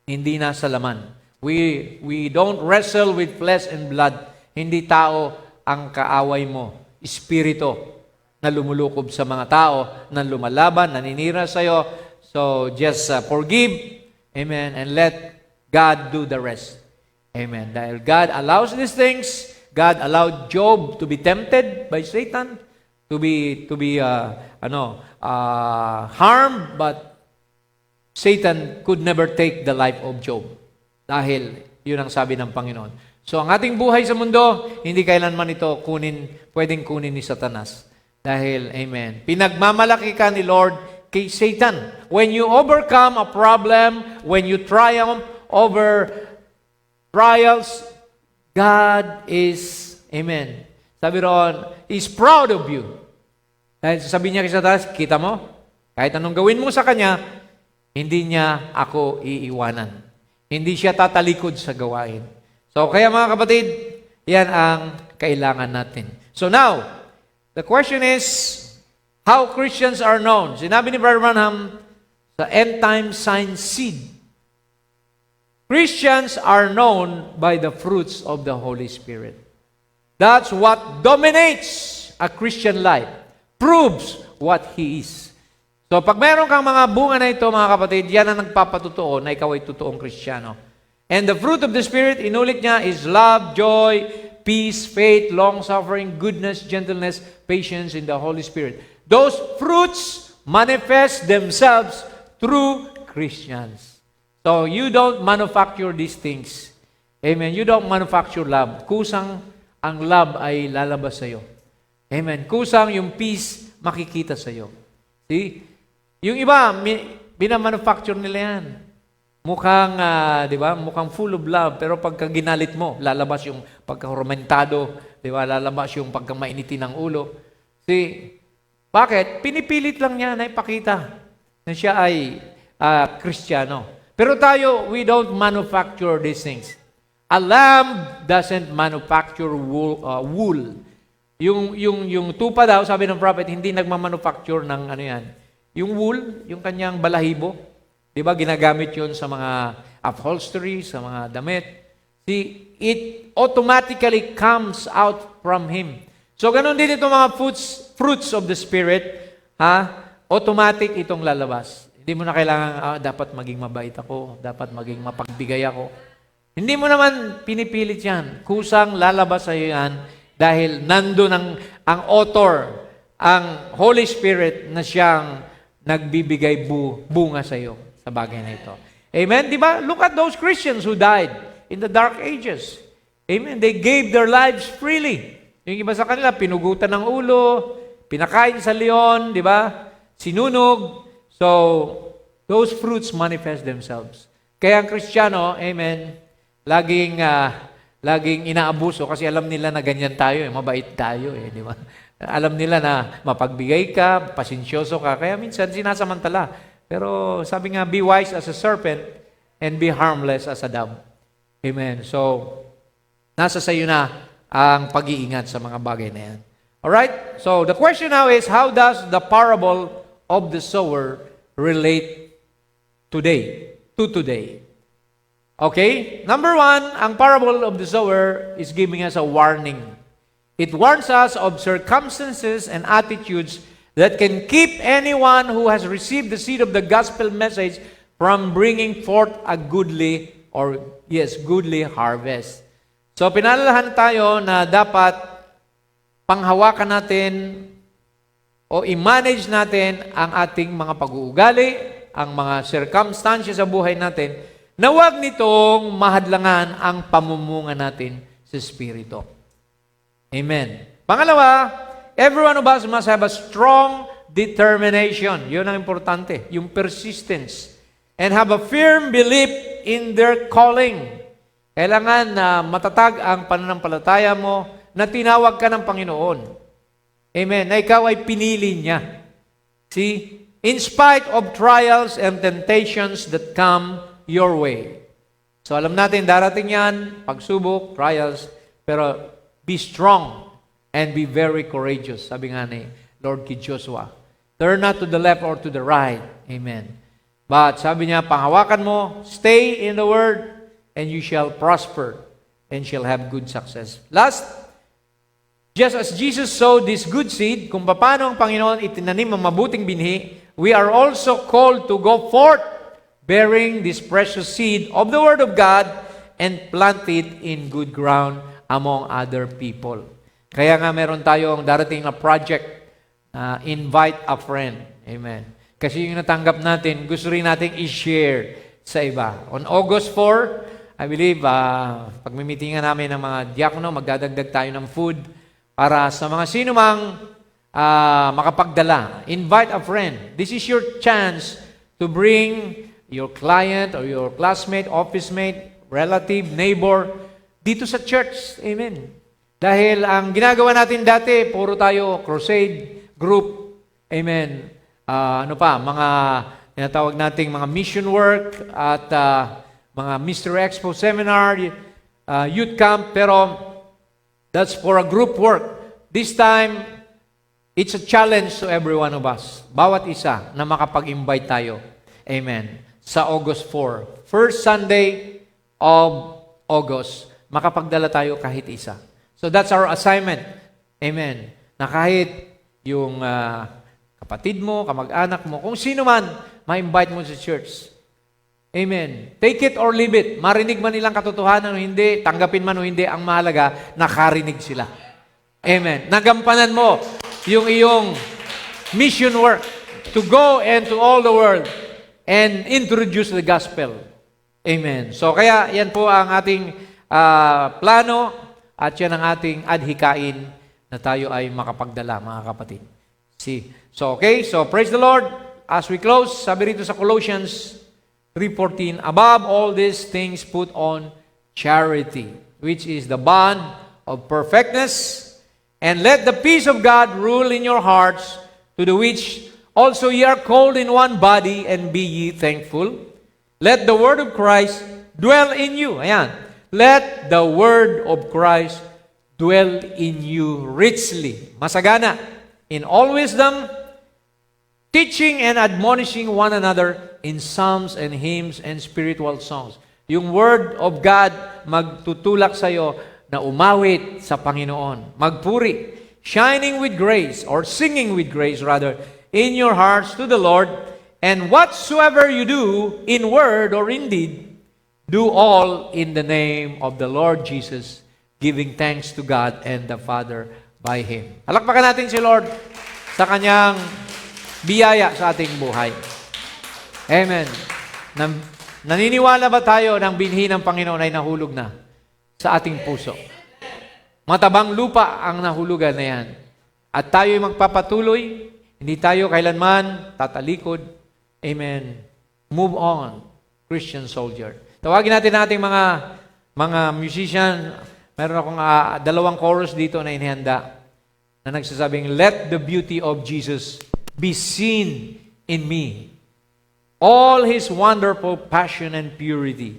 hindi na sa laman. We don't wrestle with flesh and blood. Hindi tao ang kaaway mo. Espiritu na lumulukob sa mga tao, na lumalaban, naninira sa'yo. So, just forgive, amen, and let God do the rest. Amen. Dahil God allows these things, God allowed Job to be tempted by Satan, to be harmed, but Satan could never take the life of Job. Dahil yun ang sabi ng Panginoon. So ang ating buhay sa mundo, hindi kailanman ito pwedeng kunin ni Satanas. Dahil, amen, pinagmamalaki ka ni Lord kay Satan. When you overcome a problem, when you triumph over trials, God is, amen, sabi roon, is proud of you. Dahil sabi niya kay Satanas, kita mo, kahit anong gawin mo sa kanya, hindi niya ako iiwanan. Hindi siya tatalikod sa gawain. So, kaya mga kapatid, yan ang kailangan natin. So now, the question is, how Christians are known. Sinabi ni Brother Branham sa End Time Sign Seed, Christians are known by the fruits of the Holy Spirit. That's what dominates a Christian life. Proves what he is. So pag meron kang mga bunga na ito, mga kapatid, yan ang nagpapatutuo na ikaw ay totoong Kristiyano. And the fruit of the Spirit, inulit niya, is love, joy, peace, faith, long-suffering, goodness, gentleness, patience in the Holy Spirit. Those fruits manifest themselves through Christians. So you don't manufacture these things. Amen. You don't manufacture love. Kusang ang love ay lalabas sa iyo. Amen. Kusang yung peace makikita sa iyo. See? Yung iba, binamanufacture nila yan. Mukhang, di ba, mukhang full of love, pero pagka ginalit mo, lalabas yung pagkaromentado, di ba, lalabas yung pagkamainitin ng ulo. See, bakit? Pinipilit lang niya na ipakita na siya ay Kristiyano. Pero tayo, we don't manufacture these things. A lamb doesn't manufacture wool. Yung tupa daw, sabi ng prophet, hindi nagmamanufacture ng ano yan. Yung wool, yung kanyang balahibo, di ba, ginagamit yun sa mga upholstery, sa mga damit. See, it automatically comes out from Him. So, ganun din itong mga fruits of the Spirit, automatic itong lalabas. Hindi mo na kailangan, dapat maging mabait ako, dapat maging mapagbigay ako. Hindi mo naman pinipilit yan. Kusang lalabas sa iyo yan dahil nandun ang author, ang Holy Spirit na siyang nagbibigay bunga sa iyo sa bagay na ito. Amen? Di ba? Look at those Christians who died in the dark ages. Amen? They gave their lives freely. Yung iba sa kanila, pinugutan ng ulo, pinakain sa leon, di ba? Sinunog. So, those fruits manifest themselves. Kaya ang Kristiyano, amen, laging inaabuso kasi alam nila na ganyan tayo, mabait tayo, di ba? Alam nila na mapagbigay ka, pasensyoso ka, kaya minsan sinasamantala. Pero sabi nga, be wise as a serpent and be harmless as a dove. Amen. So, nasa sa iyo na ang pag-iingat sa mga bagay na yan. Alright? So, the question now is, how does the parable of the sower relate today? To today. Okay? Number one, ang parable of the sower is giving us a warning. It warns us of circumstances and attitudes that can keep anyone who has received the seed of the gospel message from bringing forth a goodly harvest. So, pinalalahan tayo na dapat panghawakan natin o i-manage natin ang ating mga pag-uugali, ang mga circumstances sa buhay natin, na huwag nitong mahadlangan ang pamumunga natin sa Espiritu. Amen. Pangalawa, every one of us must have a strong determination. Yun ang importante, yung persistence. And have a firm belief in their calling. Kailangan na matatag ang pananampalataya mo na tinawag ka ng Panginoon. Amen. Na ikaw ay pinili niya. See? In spite of trials and temptations that come your way. So alam natin, darating yan, pagsubok, trials, pero be strong and be very courageous. Sabi nga ni Lord kay Joshua, turn not to the left or to the right. Amen. But sabi niya, panghawakan mo, stay in the Word, and you shall prosper and shall have good success. Last, Just as Jesus sowed this good seed, kung paano ang Panginoon itinanim ang mabuting binhi, we are also called to go forth, bearing this precious seed of the Word of God and plant it in good ground among other people. Kaya nga meron tayong darating na project, invite a friend. Amen. Kasi yung natanggap natin, gusto rin natin i-share sa iba. On August 4, I believe, pagmimitingan namin ng mga diakono, magdadagdag tayo ng food para sa mga sino mang makapagdala. Invite a friend. This is your chance to bring your client or your classmate, office mate, relative, neighbor, dito sa church. Amen. Dahil ang ginagawa natin dati, puro tayo crusade, group. Amen. Mga tinatawag nating mga mission work at mga Mystery Expo seminar, youth camp, pero that's for a group work. This time, it's a challenge to every one of us. Bawat isa na makapag-invite tayo. Amen. Sa August 4. First Sunday of August, makapagdala tayo kahit isa. So that's our assignment. Amen. Na kahit yung kapatid mo, kamag-anak mo, kung sino man, ma-invite mo sa church. Amen. Take it or leave it. Marinig man nilang katotohanan o hindi, tanggapin man o hindi, ang mahalaga, nakarinig sila. Amen. Nagampanan mo yung iyong mission work to go and to all the world and introduce the gospel. Amen. So kaya yan po ang ating plano at yan ang ating adhikain na tayo ay makapagdala, mga kapatid. See? So praise the Lord. As we close, sabi rito sa Colossians 3:14, above all these things put on charity, which is the bond of perfectness, and let the peace of God rule in your hearts, to the which also ye are called in one body, and be ye thankful. Let the word of Christ dwell in you. Ayan. Let the word of Christ dwell in you richly. Masagana. In all wisdom, teaching and admonishing one another in psalms and hymns and spiritual songs. Yung word of God magtutulak sa iyo na umawit sa Panginoon. Magpuri. Shining with grace, or singing with grace rather, in your hearts to the Lord. And whatsoever you do, in word or in deed, do all in the name of the Lord Jesus, giving thanks to God and the Father by Him. Halakpakan natin si Lord sa Kanyang biyaya sa ating buhay. Amen. Naniniwala ba tayo ng binhi ng Panginoon ay nahulog na sa ating puso? Matabang lupa ang nahulugan na yan. At tayo'y magpapatuloy, hindi tayo kailanman tatalikod. Amen. Move on, Christian soldier. Tawagin natin ating mga musician. Meron akong 2 chorus dito na inihanda na nagsasabing, let the beauty of Jesus be seen in me. All His wonderful passion and purity.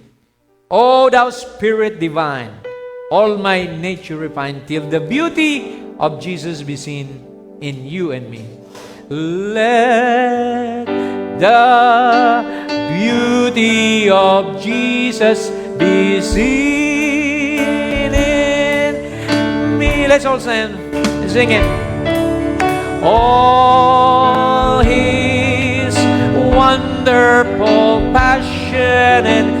O thou Spirit divine, all my nature refine, till the beauty of Jesus be seen in you and me. Let the beauty of Jesus be seen in me. Let's all sing it. All His wonderful passion and